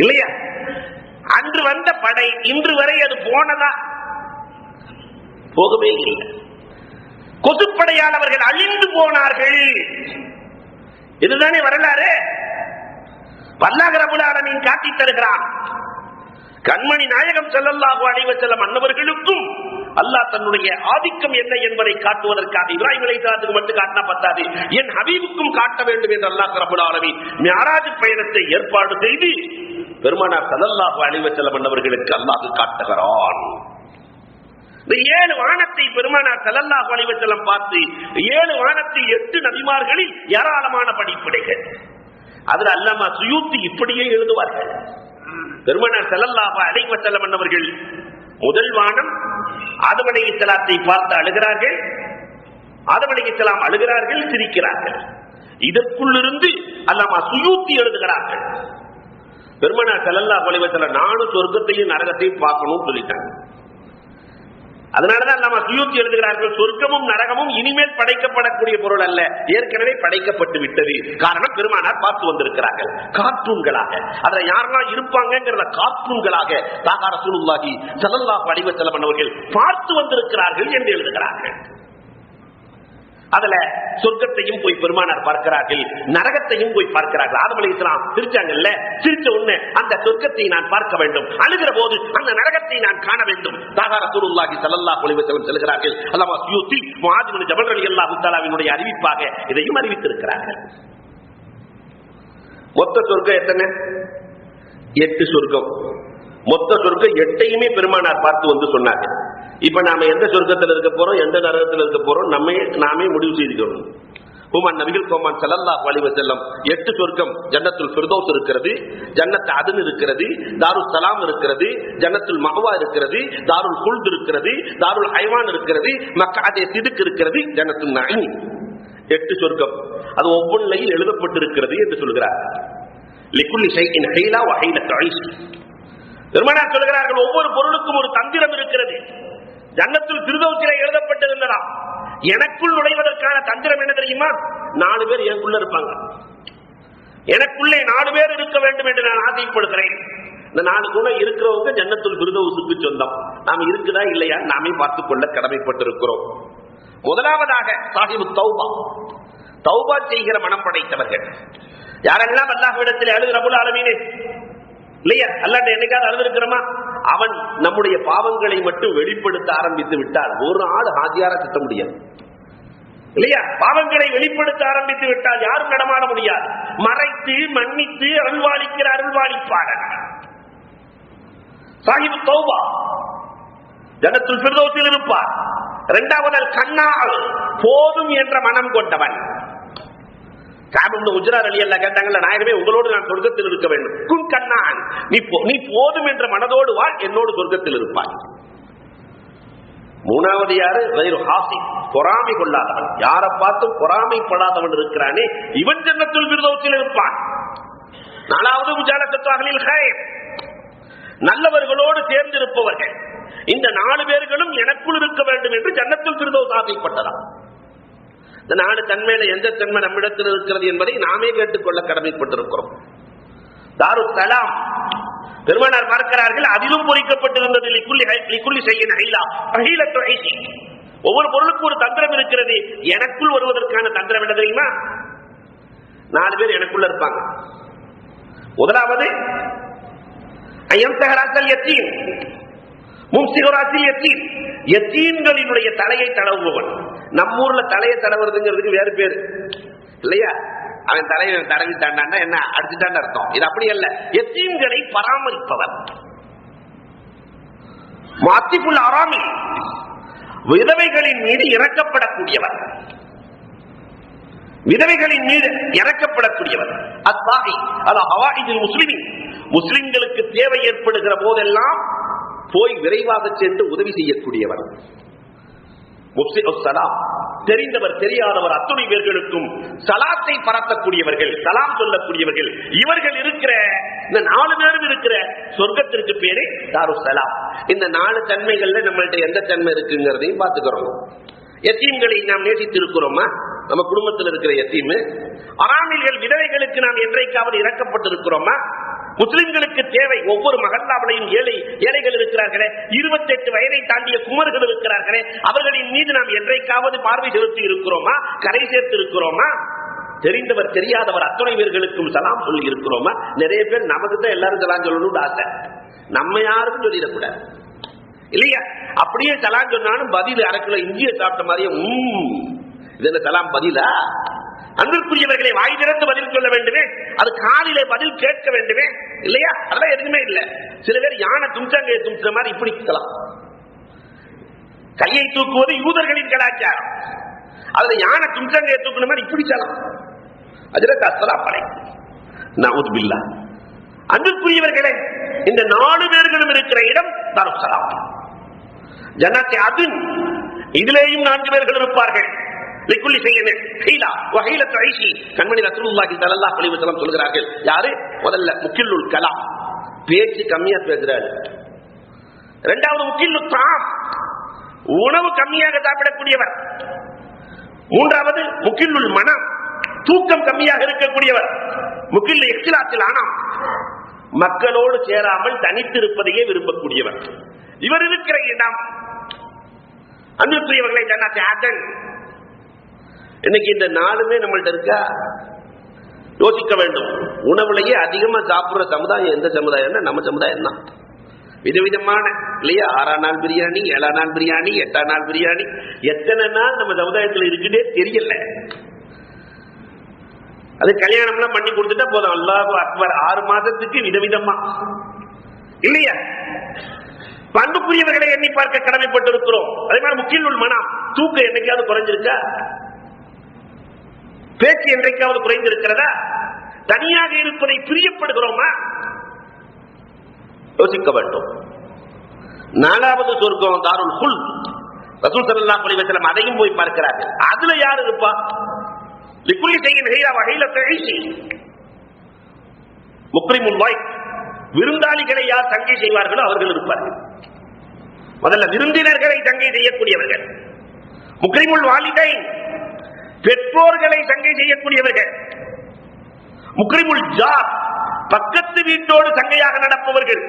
B: இல்லையா? அன்று வந்த படை இன்று வரை அது போனதா? போகவே இல்லை. கொசுப்படையால் அவர்கள் அழிந்து போனார்கள். இதுதானே வரலாறு. அல்லாஹ் ரப்பல் ஆலமீன் காட்டி தருகிறான். கண்மணி நாயகம் ஸல்லல்லாஹு அலைஹி வஸல்லம் அன்னவர்களுக்கும் அல்லாஹ் தன்னுடைய ஆதிக்கம் என்ன என்பதை காட்டுவதற்காக இப்ராஹிம் அலைஹிஸ்ஸலாத்துக்கு மட்டும் காட்டினா பத்தாது, என் ஹபீபுக்கும் காட்ட வேண்டும் என்று அல்லாஹ் ரப்பல் ஆலமீன் மிஅராஜ் பயணத்தை ஏற்பாடு செய்து பெருமானார் ஸல்லல்லாஹு அலைஹி வஸல்லம் அன்னவர்களுக்கு அல்லாஹ் காட்டுகிறான். இந்த 7 வானத்தை பெருமானார் ஸல்லல்லாஹு அலைஹி வஸல்லம் பார்த்து, 7 வானத்தில் 8 நபிமார்களில் ஏராளமான படிப்பினைகள். அதுல அல்லாமா சுயூத்தி இப்படியே எழுதுவார்கள். பெருமானார் ஸல்லல்லாஹு அலைஹி வஸல்லம் அன்னவர்கள் முதல் வானம் ஆதம் அலைஹிஸ்ஸலாத்தை பார்த்து அழுகிறார்கள். ஆதம் அலைஹிஸ்ஸலாம் அழுகிறார்கள், சிரிக்கிறார்கள். இதற்குள்ளிருந்து அல்லாமா சுயூத்தி எழுதுகிறார்கள். பெருமானார் ஸல்லல்லாஹு அலைஹி வஸல்லம் நானும் சொர்க்கத்தையும் நரகத்தையும் பார்க்கணும்னு சொல்லிட்டாங்க. அதனாலதான் நம்ம சுயூத்தி எழுதுகிறார்கள், சொர்க்கமும் நரகமும் இனிமேல் படைக்கப்படக்கூடிய பொருள் அல்ல, ஏற்கனவே படைக்கப்பட்டு விட்டது. காரணம் பெருமானார் பார்த்து வந்திருக்கிறார்கள் கார்ட்டூன்களாக. அதுல யாரெல்லாம் இருப்பாங்கிறத கார்ட்டூன்களாக தாகா ரசூலுல்லாஹி ஸல்லல்லாஹு அலைஹி வஸல்லம் அவர்கள் பார்த்து வந்திருக்கிறார்கள் என்று எழுதுகிறார்கள். அதுல சொர்க்கத்தையும் போய் பெருமானார் பார்க்கிறார்கள், நரகத்தையும் போய் பார்க்கிறார்கள். ஆதம் அலைஹிஸ்ஸலாம் சிரிச்சாங்கல்ல, சிரிச்ச உடனே அந்த சொர்க்கத்தை நான் பார்க்க வேண்டும், அழுகிற போது அந்த நரகத்தை நான் காண வேண்டும். தாகா ரசூலுல்லாஹி ஸல்லல்லாஹு அலைஹி வஸல்லம் சொல்கிறார்கள். அல்லாஹ் சுயூத்தி முஆத் இப்னு ஜபல் ரலியல்லாஹு தஆலாவினுடைய அறிவிப்பாக இதையும் அறிவித்திருக்கிறார்கள். மொத்த சொர்க்கம் எத்தனை? 8 சொர்க்கம். மொத்த சொர்க்கம் 8ஐயுமே பெருமானார் பார்த்து வந்து சொன்னாங்க. இப்ப நாம எந்த சொர்க்கத்தில் இருக்க போறோம், எந்த நரகத்தில் இருக்க போறோம், நாமே முடிவு செய்துக்கணும். ஹுமான் நபிகள் கோமான் ஸல்லல்லாஹு அலைஹி வஸல்லம் 8 சொர்க்கம், ஜன்னத்துல் ஃபிர்தௌஸ் இருக்கிறது, ஜன்னத் அதன் இருக்கிறது, தாருஸ் ஸலாம் இருக்கிறது, ஜன்னத்துல் மஅவா இருக்கிறது, தாருல் குல்த் இருக்கிறது, தாருல் ஹைவான் இருக்கிறது, மக்அதே சித்க் இருக்கிறது, ஜன்னத்துல் நஈம். 8 சொர்க்கம். அது ஒவ்வொன்றையும் எழுதப்பட்டிருக்கிறது என்று சொல்கிறார். லிகுல்லி ஷைஇன் ஹைலா வ ஹைலத்து ஐஷ். பெருமானார் சொல்கிறார்கள், ஒவ்வொரு பொருளுக்கும் ஒரு தந்திரம் இருக்கிறது. ஜன்னத்துல் ஃபிர்தௌஸிலே எழுதப்பட்டிருந்ததா, எனக்குள் நுழைவதற்கான தந்திரம் என்ன தெரியுமா? 4 பேர் எனக்குள்ள இருப்பாங்க. எனக்குள்ளே 4 பேர் இருக்க வேண்டும் என்று நான் ஆசைப்படுகிறேன். இந்த 4 குணம் இருக்கிறவங்க ஜன்னத்துல் ஃபிர்தௌஸுக்கு சொந்தம். நாம் இருக்குதா இல்லையா நாமே பார்த்துக் கொள்ள கடமைப்பட்டிருக்கிறோம். முதலாவதாக சாஹிபு தௌபா, தௌபா செய்கிற மனம் படைத்தவர்கள். யாரெல்லாம் அல்லாஹ்விடத்தில் அழுது ரப்புல் ஆலமீனே இல்லையா, அல்லாஹ் என்னைக்காவது அழுதிருக்கிறோமா? அவன் நம்முடைய பாவங்களை மட்டும் வெளிப்படுத்த ஆரம்பித்து விட்டால் ஒரு ஆள் ஹாஜியாரா சுத்த முடியாது இல்லையா? பாவங்களை வெளிப்படுத்த ஆரம்பித்து விட்டால் யாரும் நடமாட முடியாது. மறைத்து மன்னித்து அருள்வாளிக்கிற அருள்வாளிப்பாளர் சாஹிபு தௌபா ஜன்னத்துல் ஃபிர்தௌஸில் இருப்பார். இரண்டாவது கண்ணால் போதும் என்ற மனம் கொண்டவன். கேட்டாங்கல்ல, நாயகமே உங்களோடு நான் சொர்க்கத்தில் இருக்க வேண்டும். குன் கண்ணான், நீ போதும் என்ற மனதோடு வாழ், என்னோடு சொர்க்கத்தில் இருப்பாய். மூணாவது யாரு? பொறாமை கொள்ளாதவன். யாரை பார்த்து பொறாமைப்படாதவன் இருக்கிறானே, இவன் ஜன்னத்துல் ஃபிர்தௌஸில் இருப்பான். நாலாவது முஜாலசத்து அஹ்லில் கைர், நல்லவர்களோடு சேர்ந்து இருப்பவர்கள். இந்த 4 பேர்களும் எனக்குள் இருக்க வேண்டும் என்று ஜன்னத்துல் ஃபிர்தௌஸ் ஆசைப்பட்டதாம். இந்த 4 தன்மையில எந்த தன்மை நம்மிடத்தில் இருக்கிறது என்பதை நாமே கேட்டுக்கொள்ள கடமைப்பட்டிருக்கிறோம். தாருஸ் ஸலாம் பெருமானார் பார்க்கிறார்கள், அதிலும் பொறிக்கப்பட்டிருந்தது லிகுல்லி ஷைஇன் ஹைலா ஹைலத்து ஐஷி. ஒவ்வொரு பொருளுக்கும் ஒரு தந்திரம் இருக்கிறது. எனக்குள் வருவதற்கான தந்திரம் என்ன தெரியுமா? 4 பேர் எனக்குள்ள இருப்பாங்க. முதலாவது ஐயம்தஹராசல் யத்தீம் மும்சிகராசில் யத்தீம், யத்தீம்களினுடைய தலையை தடவுபவன். நம்ம ஊர்ல தலையை தடவுறதுங்கிறதுக்கு வேறு பேரு இல்லையா? அவன் தலையை தடவிட்டான்னா என்ன அடிச்சுட்டான்னு அர்த்தம். இது அப்படி அல்ல, யத்தீம்களை பராமரிப்பவர். மாத்திபுல் அராமி, விதவைகளின் மீது இறக்கப்படக்கூடியவர். விதவைகளின் மீது இறக்கப்படக்கூடியவர். அத்தாஹி அலா ஹவாயிஜில் முஸ்லிமின், முஸ்லிம்களுக்கு தேவை ஏற்படுகிற போதெல்லாம் போய் விரைவாக சென்று உதவி செய்யக்கூடியவர். தெரிந்தவர் தெரியாதவர் அத்துணை பேர்களுக்கும் சலாத்தை பரத்தக்கூடியவர்கள், சலாம் சொல்லக்கூடியவர்கள். இவர்கள் இருக்கிற இந்த 4 பேரும் இருக்கிற சொர்க்கத்திற்கு பேரே தாருஸ் ஸலாம். இந்த 4 தன்மைகள்ல நம்மள்ட்ட எந்த தன்மை இருக்குங்கிறதையும் பார்த்துக்கிறோம். யத்தீம்களை நாம் நேசித்து இருக்கிறோமா? நம்ம குடும்பத்தில் இருக்கிற யத்தீம். அராமில்கள் விதவைகளுக்கு நாம் என்றைக்காவது இறக்கப்பட்டிருக்கிறோமா? முஸ்லிம்களுக்கு தேவை, ஒவ்வொரு மகல்லாவிலையும் ஏழைகள் இருக்கிறார்களே, 28 வயதை தாண்டிய குமர்கள் இருக்கிறார்களே, அவர்களின் மீது நாம் என்றைக்காவது பார்வை செலுத்தி இருக்கிறோமா? கரை சேர்த்து இருக்கிறோமா? தெரிந்தவர் தெரியாதவர் அத்துணை பேர்களுக்கும் சலாம் சொல்லி இருக்கிறோமா? நிறைய பேர் நமக்கு தான் எல்லாரும் சலாம் சொல்லணும்னு ஆசை, நம்ம யாருக்கும் சொல்லிடக்கூடாது இல்லையா? அப்படியே சலாம் சொன்னாலும் பதில் 1/2 கிலோ இஞ்சியை சாப்பிட்ட மாதிரியே இது என்ன சலாம் பதிலா? அன்பிற்குரியவர்களை வாய் திறந்து பதில் சொல்ல வேண்டுமே, அது காலிலே பதில் கேட்க வேண்டுமே இல்லையா? அதெல்லாம் எதுவுமே இல்லை. சில பேர் யானை தும்சங்கையை தும்சுற மாதிரி இப்படி இருக்கலாம். கையை தூக்குவது யூதர்களின் கலாச்சாரம். அதுல யானை தும்சங்கையை தூக்குன மாதிரி இப்படி சலாம். அதுல அஸ்ஸலாம் அலைக்கும் நஊது பில்லாஹ். அன்பிற்குரியவர்களே, இந்த 4 பேர்களும் இருக்கிற இடம் தாருஸ் ஸலாம். ஜன்னத் அதுன், இதிலேயும் 4 பேர்கள் இருப்பார்கள். லிகுல்லி ஷைஇன் ஹைலா வ ஹைலத்து ஐஷி. கண்மணி ரசூலுல்லாஹி ஸல்லல்லாஹு அலைஹி வஸல்லம் சொல்கிறார்கள், யாரு? முதல்ல முக்கில்லுல் கலாம், பேச்சு கம்மியா பேசுறாரு. இரண்டாவது முக்கில்லுல் தாம், உணவு கம்மியாக சாப்பிடக்கூடியவர். மூன்றாவது முக்கில்லுல் மனம், தூக்கம் கம்மியாக இருக்கக்கூடியவர். முக்கில் இக்திலாத்தில் ஆனாம், மக்களோடு சேராமல் தனித்திருப்பதையே விரும்பக்கூடியவர். இவர் இருக்கிற இடம் அன்பிற்குரியவர்களை ஜன்னத் அதன். இன்னைக்கு இந்த 4மே நம்மள்ட்ட இருக்கா? யோசிக்க வேண்டும். உணவுலையே அதிகமா சாப்பிடுற சமுதாயம் எந்த சமுதாயம்? நம்ம சமுதாயம் தான். விதவிதமான இல்லையா? 6ஆம் நாள் பிரியாணி, 7ஆம் நாள் பிரியாணி, 8ஆம் நாள் பிரியாணி, எத்தனை நாள் நம்ம சமுதாயத்தில் இருக்குன்னே தெரியல. அது கல்யாணம் எல்லாம் பண்ணி கொடுத்துட்டா போதும், அல்லாஹு அக்பர் 6 மாதத்துக்கு விதவிதமா இல்லையா? பண்புக்குரியவர்களை எண்ணி பார்க்க கடமைப்பட்டிருக்கிறோம். அதே மாதிரி முக்கிய மனம் தூக்கம் என்னைக்காவது குறைஞ்சிருக்கா? பேச்சு என்றைக்காவது குறைந்திருக்கிறதா? தனியாக இருப்பதை பிரியப்படுகிறோமா? யோசிக்க வேண்டும். 4வது சொர்க்கம் தாருல் குல். ரசூல் ஸல்லல்லாஹு அலைஹி வஸல்லம் அதையும் போய் பார்க்கிறார்கள். அதுல யார் இருப்பா? லிக்குல்லி ஷைஇன் ஹைரா வ ஹைலத்து ஐஷி. முக்ரிமுல் லைஃப், விருந்தாளிகளை யார் தங்கை செய்வார்களோ அவர்கள் இருப்பார்கள். முதல்ல விருந்தினர்களை தங்கை செய்யக்கூடியவர்கள். முக்ரிமுல் வாலிதைன், பெற்றோர்களை தங்கை செய்யக்கூடியவர்கள். முக்ரிமுல் ஜார், பக்கத்து வீட்டோடு தங்கையாக நடப்பவர்கள்.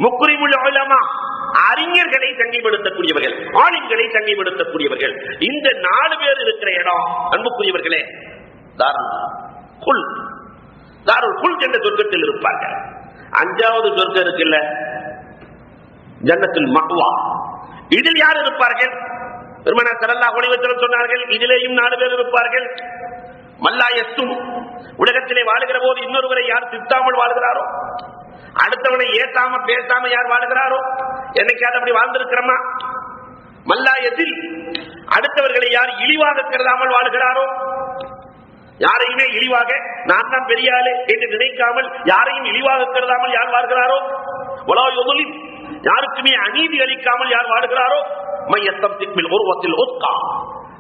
B: முக்ரிமுல் உலமா, அறிஞர்களை தங்கைப்படுத்தக்கூடியவர்கள், ஆலிம்களை தங்கைப்படுத்தக்கூடியவர்கள். இந்த 4 பேர் இருக்கிற இடம் அன்புக்குரியவர்களே தாருல் குல். தாருல் குல் என்ற சொர்க்கத்தில் இருப்பார்கள். 5வது சொர்க்கம் இருக்குல்ல, ஜன்னத்துல் மஅவா. இதில் யார் இருப்பார்கள்? பெருமானார் ஸல்லல்லாஹு அலைஹி வஸல்லம் சொன்னார்கள், இதிலேயும் 4 பேர் இருப்பார்கள். மல்லாயத்தும், உலகத்திலே வாழுகிற போது இன்னொருவரை யார் திட்டாமல் வாழ்கிறாரோ, அடுத்தவனை ஏத்தாம பேசாம யார் வாழ்கிறாரோ, என்னைக்காவது அப்படி வாழ்ந்திருக்கிறோமா? மல்லாயத்தில், அடுத்தவர்களை யார் இழிவாக கருதாமல் வாழ்கிறாரோ, யாரையுமே இழிவாக நான் தான் பெரிய ஆளு என்று நினைக்காமல் யாரையும் இழிவாக கருதாமல் யார் வாழ்கிறாரோ, யாருக்குமே அநீதி அளிக்காமல் யார் வாழ்கிறாரோ,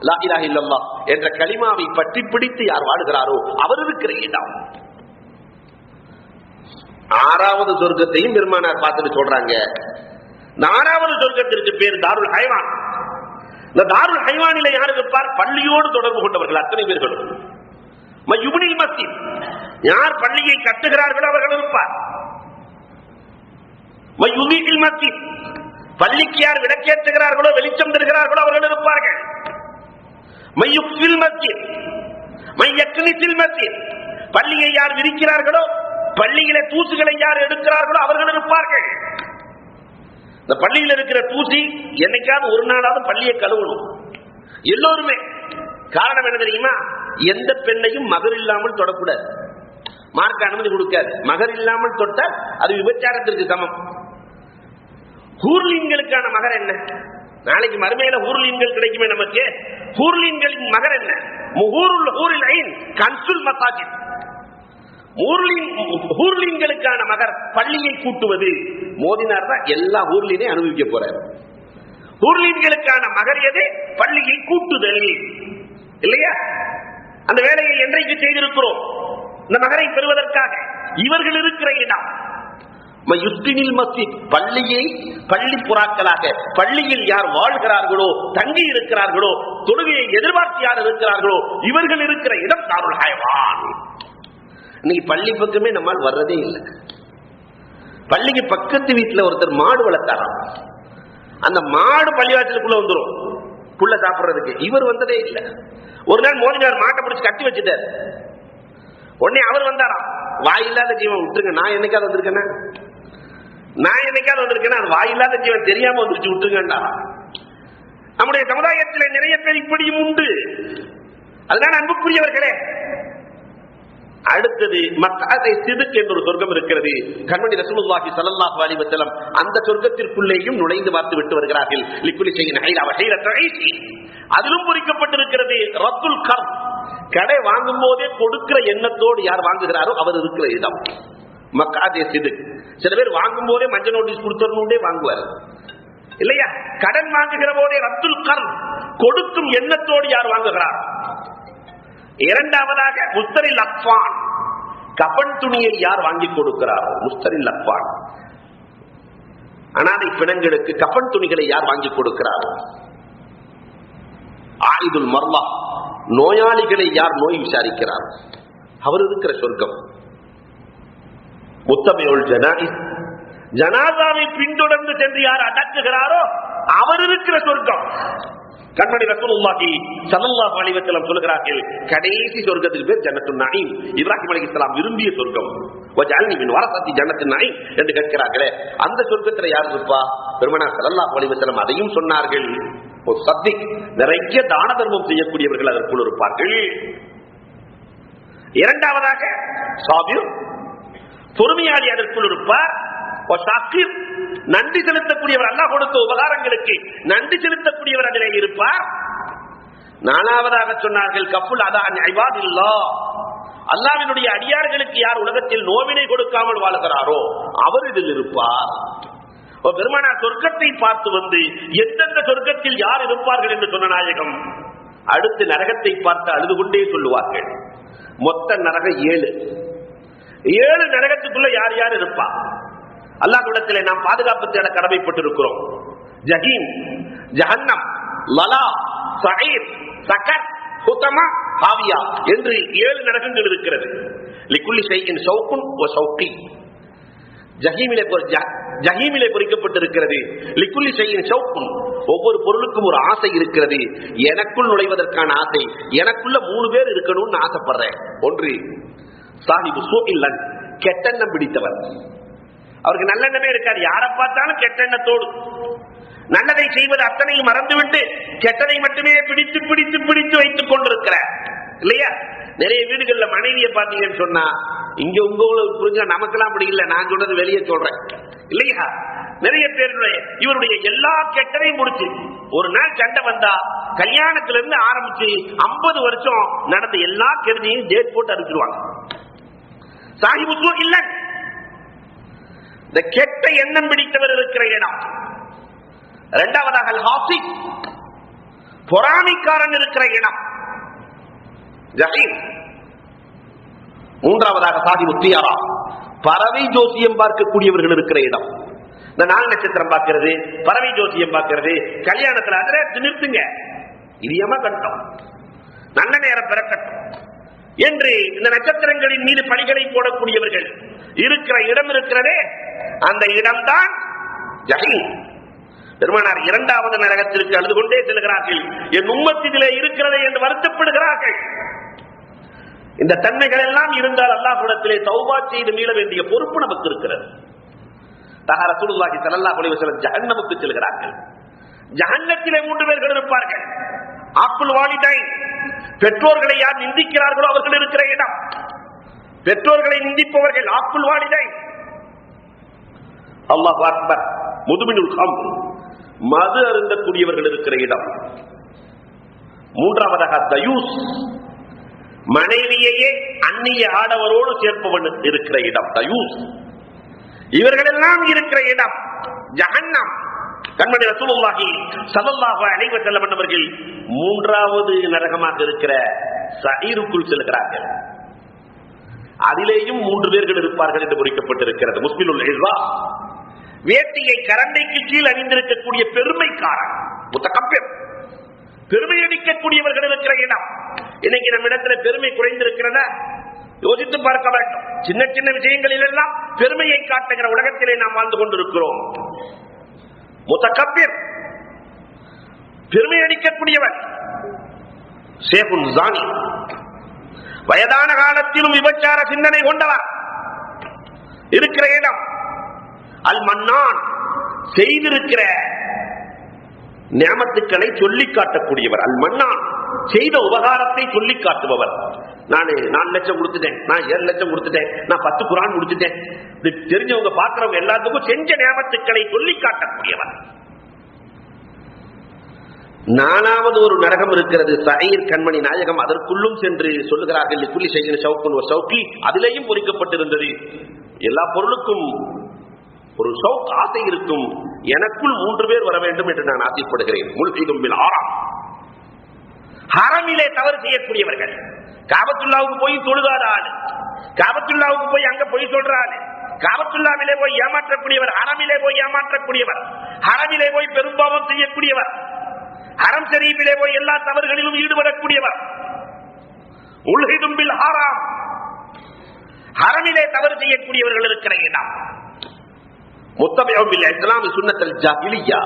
B: லா இலாஹ இல்லல்லாஹ் என்ற கலிமாவை பற்றி பிடித்து யார் வாழ்கிறாரோ அவர் இருக்கிற இடம். 6வது சொர்க்கத்தையும் பெருமானார் பார்த்துட்டு சொல்றாங்க. 4வது சொர்க்கத்திற்கு பேர் தாருல் ஹைவான். இந்த தாருல் ஹைவானில யார் இருப்பார்? பள்ளியோடு தொடர்பு கொண்டவர்கள் அத்தனை பேர்களும். மயுப்னில் மஸ்ஜித், யார் பள்ளியை கட்டுகிறார்களோ அவர்கள் இருப்பார். மயுதீல் மஸ்ஜித், பள்ளிக்கு யார் விளக்கேற்றுகிறார்களோ வெளிச்சம் தருகிறார்களோ அவர்கள் இருப்பார்கள். மையுக்ஃபில் மஸ்ஜித், மையக்னிஸில் மஸ்ஜித், பள்ளியை யார் விரிக்கிறார்களோ, பள்ளியிலே தூசுகளை யார் எடுக்கிறார்களோ அவர்கள் இருப்பார்கள். இந்த பள்ளியில் இருக்கிற தூசி என்னைக்காவது ஒரு நாளாவது பள்ளியை கழுவணும் எல்லோருமே. காரணம் என்ன தெரியுமா? எந்த பெண்ணையும் மகர் இல்லாமல் தொடக்கூடாது. மார்க்க அனுமதி கொடுக்காது. மகர் இல்லாமல் தொட்டால் அது விபச்சாரத்திற்கு சமம். ஹூர்லீன்களுக்கான மகர் என்ன? நாளைக்கு மறுமையில ஹூர்லீன்கள் கிடைக்குமே நமக்கு. ஹூர்லீன்களின் மகர் என்ன? முஹூருல் ஹூரில் ஐன் கன்சுல் மசாஜித். ஹூர்லீன்களுக்கான மகர் பள்ளியை கூட்டுவது. மோதினார் தான் எல்லா ஊர்லீனையும் அனுபவிக்க போறார். ஊர்லீன்களுக்கான மகர் எது? பள்ளியை கூட்டுதல் இல்லையா? அந்த வேலையை என்றைக்கு செய்திருக்கிறோம்? இந்த மகரை பெறுவதற்காக இவர்கள் இருக்கிற இடம் பள்ளியை பள்ளி புறாக்களாக, பள்ளியில் யார் வாழ்கிறார்களோ, தங்கி இருக்கிறார்களோ, தொழுகையை எதிர்பார்த்து யார் இருக்கிறார்களோ இவர்கள் இருக்கிற இடம் தாருல் ஹைவான். இன்னைக்கு பள்ளி பக்கமே நம்மால் வர்றதே இல்லை. பள்ளிக்கு பக்கத்து வீட்டுல ஒருத்தர் மாடு வளர்த்தாராம். அந்த மாடு பள்ளிவாசலுக்குள்ள வந்துடும் புள்ள சாப்பிடுறதுக்கு. இவர் வந்ததே இல்லை. ஒரு நாள் மோதினார், மாட்டை பிடிச்சு கட்டி வச்சுட்டார். உடனே அவர் வந்தாராம், வாயில்லாத ஜீவன் விட்டுருங்க, நான் என்னைக்காவது வந்திருக்கேன்னா, நான் என்னைக்காவது வந்திருக்கேன்னா அது வாயில்லாத ஜீவன் தெரியாம வந்துருச்சு, விட்டுருங்கண்டா. நம்முடைய சமுதாயத்தில் நிறைய பேர் இப்படியும் உண்டு. அதனால அன்புக்குரியவர்களே, அடுத்தது மக்காதை சிதுக் என்ற ஒரு சொர்க்கம் இருக்கிறது. கண்மணி ரசூலுல்லாஹி ஸல்லல்லாஹு அலைஹி வஸல்லம் அந்த சொர்க்கத்திற்குள்ளேயும் நுழைந்து பார்த்து விட்டு வருகிறார்கள். லிக்குலி ஷைஇன் ஹைரா வ ஹைரத்து ஐஷி. அதிலும் பொறிக்கப்பட்டிருக்கிறது ரத்துல் கர். கடை வாங்கும் போதே கொடுக்கிற எண்ணத்தோடு யார் வாங்குகிறாரோ அவர் இருக்கிற இடம் மக்காதை சிதுக். சில பேர் வாங்கும் போதே மஞ்சள் நோட்டீஸ் கொடுத்தோன்னே வாங்குவார் இல்லையா? கடன் வாங்குகிற போதே ரத்துல் கர், கொடுக்கும் எண்ணத்தோடு யார் வாங்குகிறார். இரண்டாவதாக முஸ்தரில் அக்ஃபான், கபன் துணியை யார் வாங்கி கொடுக்கிறாரோ. முஸ்தரில் அக்ஃபான், அனாதை பிணங்களுக்கு கபன் துணிகளை யார் வாங்கி கொடுக்கிறாரோ. ஆயிதுல் மர்லா, நோயாளிகளை யார் நோய் விசாரிக்கிறார் அவர் இருக்கிற சொர்க்கம். முத்தபியுல் ஜனாயிஸ், ஜனாசாவை பின்தொடர்ந்து சென்று யார் அடக்குகிறாரோ அவர் இருக்கிற சொர்க்கம். கண்மணி ரசூலுல்லாஹி ஸல்லல்லாஹு அலைஹி வஸல்லம் சொல்கிறார்கள், கடைசி சொர்க்கத்துக்கு பேர் ஜன்னத்துன் நஈம். இப்ராஹிம் அலைஹிஸ்ஸலாம் விரும்பிய சொர்க்கம். வஜஅல்னி மின் வரஸத்தி ஜன்னத்துன் நஈம் என்று கேட்கிறார்களே, அந்த சொர்க்கத்துல யார் இருப்பா? பெருமானார் ஸல்லல்லாஹு அலைஹி வஸல்லம் அதையும் சொன்னார்கள். ஒரு சத்திக், நிறைய தான தர்மம் செய்யக்கூடியவர்கள் அதற்குள் இருப்பார்கள். இரண்டாவதாக சாபிர், பொறுமையாளி அதற்குள் இருப்பார். நன்றி செலுத்தக்கூடியவர், அல்லாஹ் கொடுத்த உபகாரங்களுக்கு நன்றி செலுத்தக்கூடியவர் அதிலே இருப்பார். நாலாவதாக சொன்னார்கள் கஃபுல் அதான் இபாதில்லாஹ், அல்லாஹ்வினுடைய அடியார்களுக்கு யார் உலகத்தில் நோவினை கொடுக்காமல் வாழ்கிறாரோ அவர் இதில் இருப்பார். பெருமானார் சொர்க்கத்தை பார்த்து வந்து எந்தெந்த சொர்க்கத்தில் யார் இருப்பார்கள் என்று சொன்ன நாயகம் அடுத்து நரகத்தை பார்த்து அழுது கொண்டே சொல்லுவார்கள். மொத்த நரகம் 7 நரகத்துக்குள்ள யார் யார் இருப்பா? அல்லாஹ்விடத்திலே நாம் பாதுகாப்பு தேட கடமைப்பட்டிருக்கிறோம். ஜஹீம், ஜஹன்னம், லலா, சஈர், சகர், ஹுதமா, ஹாவியா என்று 7 நரகங்கள் இருக்கிறது. லிக்குல்லி ஷைஇன் ஷௌகுன் வ ஷௌகி, ஜஹீமிலே பொறிக்கப்பட்டிருக்கிறது. லிக்குல்லி ஷைஇன் ஷௌகுன், ஒவ்வொரு பொருளுக்கும் ஒரு ஆசை இருக்கிறது. எனக்குள் நுழைவதற்கான ஆசை, எனக்குள்ள 3 பேர் இருக்கணும்னு ஆசைப்படுறேன். ஒன்று சாஹிபு சூஇல்லன், கெட்டெண்ணம் பிடித்தவர். அவருக்கு நல்லெண்ணமே இருக்காது, யாரை பார்த்தாலும் கெட்டெண்ணத்தோடு நல்லதை செய்வது அத்தனையும் மறந்துவிட்டு கெட்டதை மட்டுமே பிடித்து பிடித்து பிடித்து வைத்துக் கொண்டிருக்கிறார் இல்லையா? நிறைய வீடுகள்ல மனைவியை பார்த்தீங்கன்னு சொன்னா, இங்க உங்களுக்கு புரிஞ்ச நமக்கெல்லாம் அப்படி இல்லை, நான் சொன்னது வெளியே சொல்றேன் இல்லையா? நிறைய பேருடைய இவருடைய எல்லா கெட்டதையும் முடிச்சு ஒரு நாள் சண்டை வந்தா கல்யாணத்துல இருந்து ஆரம்பிச்சு 50 வருஷம் நடந்த எல்லா கெடுதியும் டேட் போட்டு அனுப்பிடுவாங்க. சாஹிபு இல்ல, இந்த கெட்ட எண்ணம் பிடித்தவர் இருக்கிற இடம். இரண்டாவதாக ஹாசிக், பொறாமைக்காரன் இருக்கிற இடம் ஜஹீம். மூன்றாவதாக சாதி முத்தியாரா, பறவை ஜோசியம் பார்க்கக்கூடியவர்கள் இருக்கிற இடம். இந்த 4 நட்சத்திரம் பார்க்கிறது, பறவை ஜோசியம் பார்க்கிறது, கல்யாணத்துல அதுல நிறுத்துங்க, இரியமா கட்டம், நல்ல நேரம் பிறக்கட்டும் என்று இந்த நட்சத்திரங்களின் மீது பழிகளை போடக்கூடியவர்கள் இருக்கிற இடம் இருக்கிறதே, அந்த இடம்தான் ஜஹீம். பெருமானார் 2வது நரகத்திற்கு அழுது கொண்டே செல்கிறார்கள். என் உம்மத்திலே இருக்கிறதே என்று வருத்தப்படுகிறார்கள். இந்த தன்மைகள் எல்லாம் இருந்தால் அல்லாஹ்விடத்திலே தௌபா செய்து மீள வேண்டிய பொறுப்பு நமக்கு இருக்கிறது. ரசூலுல்லாஹி ஸல்லல்லாஹு அலைஹி வஸல்லம் ஜஹன்னமுக்கு செல்கிறார்கள். ஜஹன்னத்திலே 3 பேர்கள் இருப்பார்கள். ஆக்குல் வாலிதைன், பெற்றோர்களை யார் நிந்திக்கிறார்களோ அவர்கள் இருக்கிற இடம். பெற்றோர்களை நிந்திப்பவர்கள் ஆக்குல் வாலிதைன். அல்லாஹ் அக்பர், முதுமினுல் ஹம்ர், மது அருந்தக்கூடியவர்கள் இருக்கிற இடம். மூன்றாவதாக தயூஸ், மனைவியையே அந்நிய ஆடவரோடு சேர்ப்பவன் இருக்கிற இடம் தயூஸ். இவர்கள் எல்லாம் இருக்கிற இடம் ஜஹன்னம். கண்மணி ரசூலுல்லாஹி ஸல்லல்லாஹு அலைஹி வஸல்லம் அவர்கள் 3வது நரகமாக இருக்கிற சஈருக்குள் செல்கிறார்கள். அதிலேயும் 3 பேர்கள் இருப்பார்கள் என்று குறிக்கப்பட்டிருக்கிறது. முஸ்லிமுல் இஸ்வா, வேட்டியை கரண்டைக்கு கீழ் அணிந்திருக்கக்கூடிய பெருமைக்காரன், முத்தகப்பிர், பெருமை அடிக்கக்கூடியவர்கள் இருக்கிற இடம். இன்னைக்கு நம்ம இடத்துல பெருமை குறைந்திருக்கிறதா? யோசித்து பார்க்க வேண்டும். சின்ன சின்ன விஷயங்களில் எல்லாம் பெருமையை காட்டுகிற உலகத்திலே நாம் வாழ்ந்து கொண்டிருக்கிறோம். முத்தகப்பிர், பெருமை அடிக்கக்கூடியவர். ஷேகுன் ஜானி, வயதான காலத்திலும் விபச்சார சிந்தனை கொண்டவர் இருக்கிற இடம். அல் மன்னான், செய்திருக்கிற நியமத்துக்களை சொல்லி காட்டக்கூடியவர். அல் மன்னான், செய்த உபகாரத்தை சொல்லி காட்டுபவர். நான் 4 லட்சம் கொடுத்துட்டேன், நான் 7 லட்சம் கொடுத்துட்டேன், நான் 10 குர்ஆன் முடிச்சுட்டேன், தெரிஞ்சவங்க பார்க்கிறவங்க எல்லாத்துக்கும் செஞ்ச நியமத்துக்களை சொல்லி காட்டக்கூடியவர். 4வது ஒரு நரகம் இருக்கிறது சஈர். கண்மணி நாயகம் அதற்குள்ளும் சென்று சொல்லுகிறார்கள், குல்லி ஷைஇன் ஷௌகுன் வ ஷௌகி, அதிலேயும் பொறிக்கப்பட்டிருந்தது. எல்லா பொருளுக்கும் ஒரு ஷௌக், ஆசை இருக்கும். எனக்குள் 3 பேர் வர வேண்டும் என்று நான் ஆசைப்படுகிறேன். முல்ஹிதும் பில் ஹராம், ஹரமிலே தவறு செய்யக்கூடியவர்கள். காபத்துல்லாவுக்கு போய் தொழுகாத ஆளு, காபத்துல்லாவுக்கு போய் அங்க போய் சொல்ற ஆளு, காபத்துல்லாவிலே போய் ஏமாற்றக்கூடியவர், ஹரமிலே போய் ஏமாற்றக்கூடியவர், ஹரமிலே போய் பெரும்பாவம் செய்யக்கூடியவர், ஹரம் ஷரீஃபிலே போய் எல்லா தவறுகளிலும் ஈடுபடக்கூடியவர். முல்ஹிதும் பில் ஹராம், ஹரமிலே தவறு செய்யக்கூடியவர்கள் இருக்கிற இடம். முத்தபிஉ பில் இஸ்லாம் சுன்னத்துல் ஜாஹிலிய்யா,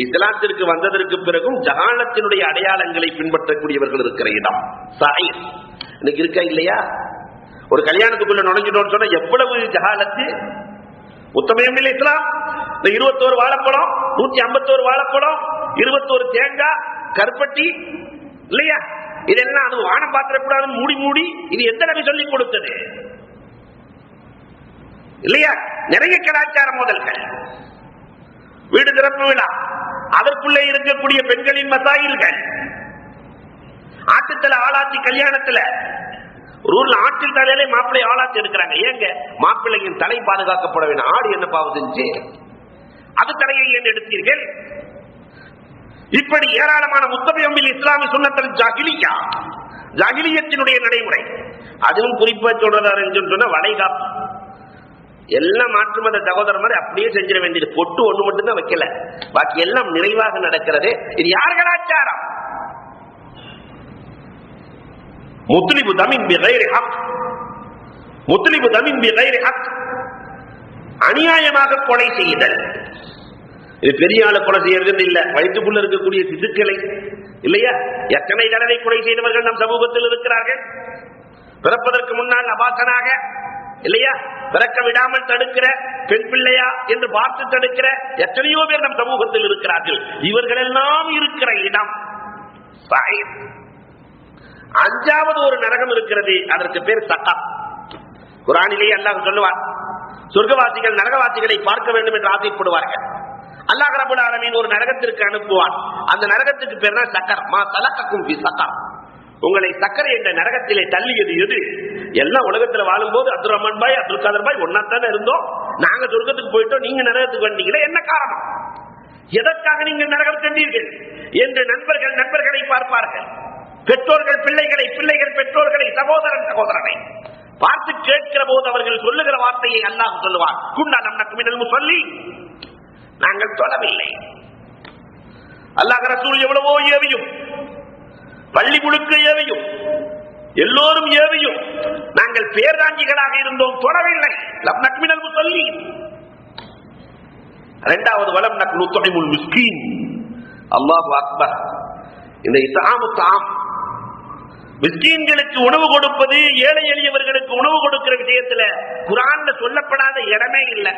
B: இஸ்லாத்திற்கு வந்ததற்கு பிறகும் ஜஹாலத்தினுடைய அடையாளங்களை பின்பற்றக்கூடியவர்கள் இருக்கிற இடம் சஈர். இன்னைக்கு இருக்கா இல்லையா? ஒரு கல்யாணத்துக்குள்ள நுழைஞ்சிட்டோம்னு சொன்னா எவ்வளவு ஜஹாலத்து. முத்தபிஉ பில் இஸ்லாம், இந்த 21 வாழைப்பழம், 151 வாழைப்பழம், 21 தேங்காய், கருப்பட்டி இல்லையா, இதெல்லாம் அது வானம் பார்த்திடக்கூடாதுன்னு மூடி மூடி இது எந்த நபி சொல்லிக் கொடுத்தது இல்லையா? நிறைய கலாச்சார மோதல்கள், வீடு திறப்பு விழா, அதற்குள்ளே இருக்கக்கூடிய பெண்களின் மசாயில்கள், ஆட்டுத்தலை ஆளாத்தி கல்யாணத்துல ஒரு ஊர்ல ஆட்டில் தலையிலே மாப்பிள்ளை ஆளாத்தி எடுக்கிறாங்க. ஏங்க மாப்பிள்ளையின் தலை பாதுகாக்கப்பட வேண்டும், ஆடு என்ன பாவம் செஞ்சு அது தலையை ஏன் எடுத்தீர்கள்? இப்படி ஏராளமான முத்தபியம்பில் இஸ்லாமிய சுன்னத்தல் ஜாகிலியா, ஜாகிலியத்தினுடைய நடைமுறை. அதுவும் குறிப்பா சொல்றதாரு சொன்னா வளைகாப்பு எல்லாம் மாற்று மத சகோதரர் மாதிரி அப்படியே செஞ்சிட வேண்டியது. பொட்டு ஒண்ணு மட்டும் தான் வைக்கல, பாக்கி எல்லாம் நிறைவாக நடக்கிறது. இது யார் கலாச்சாரம்? முத்லிபு தமின் பிகைரி ஹக், முத்லிபு தமின் பிகைரி ஹக், அநியாயமாக கொலை செய்தல். இது பெரிய ஆளை கொலை செய்யறது இல்ல, வயிற்றுக்குள்ள இருக்கக்கூடிய சிசுக்களை இல்லையா? எத்தனை தடவை கொலை செய்தவர்கள் நம் சமூகத்தில் இருக்கிறார்கள். பிறப்பதற்கு முன்னால் அபாசனாக இல்லையா, பிறக்க விடாமல் தடுக்கிற, பெண் பிள்ளையா என்று பார்த்து தடுக்கிற எத்தனையோ பேர் நம் சமூகத்தில் இருக்கிறார்கள். இவர்கள் எல்லாம் இருக்கிற இடம் அஞ்சாவது ஒரு நரகம் இருக்கிறது, அதற்கு பேர் சக்கர். குர்ஆனிலே அல்லாஹ் சொல்லுவார், சொர்க்கவாசிகள் நரகவாசிகளை பார்க்க வேண்டும் என்று ஆசைப்படுவார்கள். அல்லாஹ் ரப்பல் ஆலமீன் ஒரு நரகத்திற்கு அனுப்புவான். அந்த நரகத்துக்கு பேர் தான் சக்கர். மா சலக்கக்கும் ஃபி சக்கர், உங்களை சக்கரை என்ற நரகத்திலே தள்ளியது எது? எல்லாம் உலகத்துல வாழும் போது அப்துல் ரஹ்மான் பாய், அப்துல் காதர் பாய் ஒன்னாத்தானே இருந்தோம். நாங்க சொர்க்கத்துக்கு போயிட்டோம், நீங்க நரகத்துக்கு வந்தீங்களே, என்ன காரணம்? எதற்காக நீங்க நரகம் சென்றீர்கள் என்று நண்பர்களை பார்ப்பார்கள். பெற்றோர்கள் பிள்ளைகளை, பிள்ளைகள் பெற்றோர்களை, சகோதரன் சகோதரனை பார்த்து கேட்கிற போது அவர்கள் சொல்லுகிற வார்த்தையை அல்லாஹ் சொல்லுவார், குன்னா நம்னக்கும் மினல் முஸல்லீன், நாங்கள் தொழவில்லை. அல்லாஹ் ரசூல் எவ்வளவோ ஏவியும், பள்ளி முழுக்க ஏவியும், எல்லோரும் ஏவியும், நாங்கள் பேர்தாங்கிகளாக இருந்தோம், தொடவில்லை. லம் நக் மினல் முஸல்லீன். இரண்டாவது வலம் நக் நுத்இமுல் மிஸ்கீன். அல்லாஹு அக்பர். இந்த இத்ஆமு தஆம், மிஸ்கீன்களுக்கு உணவு கொடுப்பது, ஏழை எளியவர்களுக்கு உணவு கொடுக்கிற விஷயத்துல குர்ஆன்ல சொல்லப்படாத இடமே இல்லை.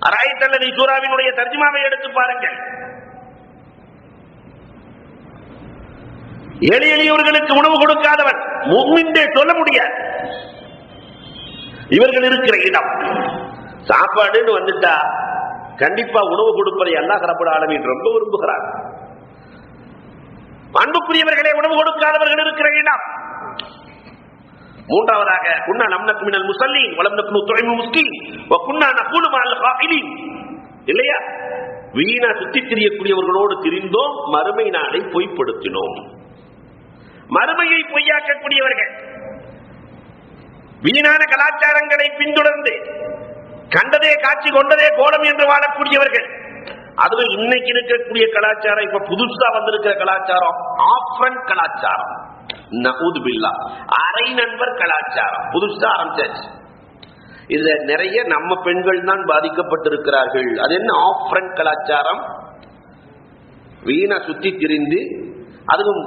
B: அராய்தல்லதி சூராவினுடைய தர்ஜுமாவை எடுத்து பாருங்கள். ஏழை எளியவர்களுக்கு உணவு கொடுக்காதவன் முஃமின் சொல்ல முடியாது. இவர்கள் இருக்கிற இடம் சாப்பாடுன்னு வந்துட்டா கண்டிப்பா உணவு கொடுப்பதை அல்லாஹ் ரப்பல் ஆலமீன் ரொம்ப விரும்புகிறார். அன்புக்குரியவர்களே, உணவு கொடுக்காதவர்கள் இருக்கிற இடம். மூன்றாவதாக குன்னா நம்னக்கும் மினல் முஸல்லீன் வலம் நக்னு துஇமுல் மிஸ்கீன் வ குன்னா நகூலு மஅல் காயிலின். இல்லையா? வீணா சுத்தி திரியக்கூடியவர்களோடு திரிந்தோம், மறுமை நாளை பொய்ப்படுத்தினோம். மறுமையை பொய்யாக்கக்கூடியவர்கள், வீணான கலாச்சாரங்களை பின்தொடர்ந்து கண்டதே காட்சி கொண்டதே கோலம் என்று வாழக்கூடியவர்கள். அதுவும் இன்னைக்கு இருக்கக்கூடிய கலாச்சாரம், இப்ப புதுசா வந்திருக்கிற கலாச்சாரம் ஆஃப்ரண்ட் கலாச்சாரம், நஊது பில்லாஹ், அரை நண்பர் கலாச்சாரம் புதுசா ஆரம்பிச்சாச்சு. இதுல நிறைய நம்ம பெண்கள் தான் பாதிக்கப்பட்டிருக்கிறார்கள். அது என்ன ஆஃப்ரண்ட் கலாச்சாரம்? வீணா சுத்தி திரிந்து, அதுவும்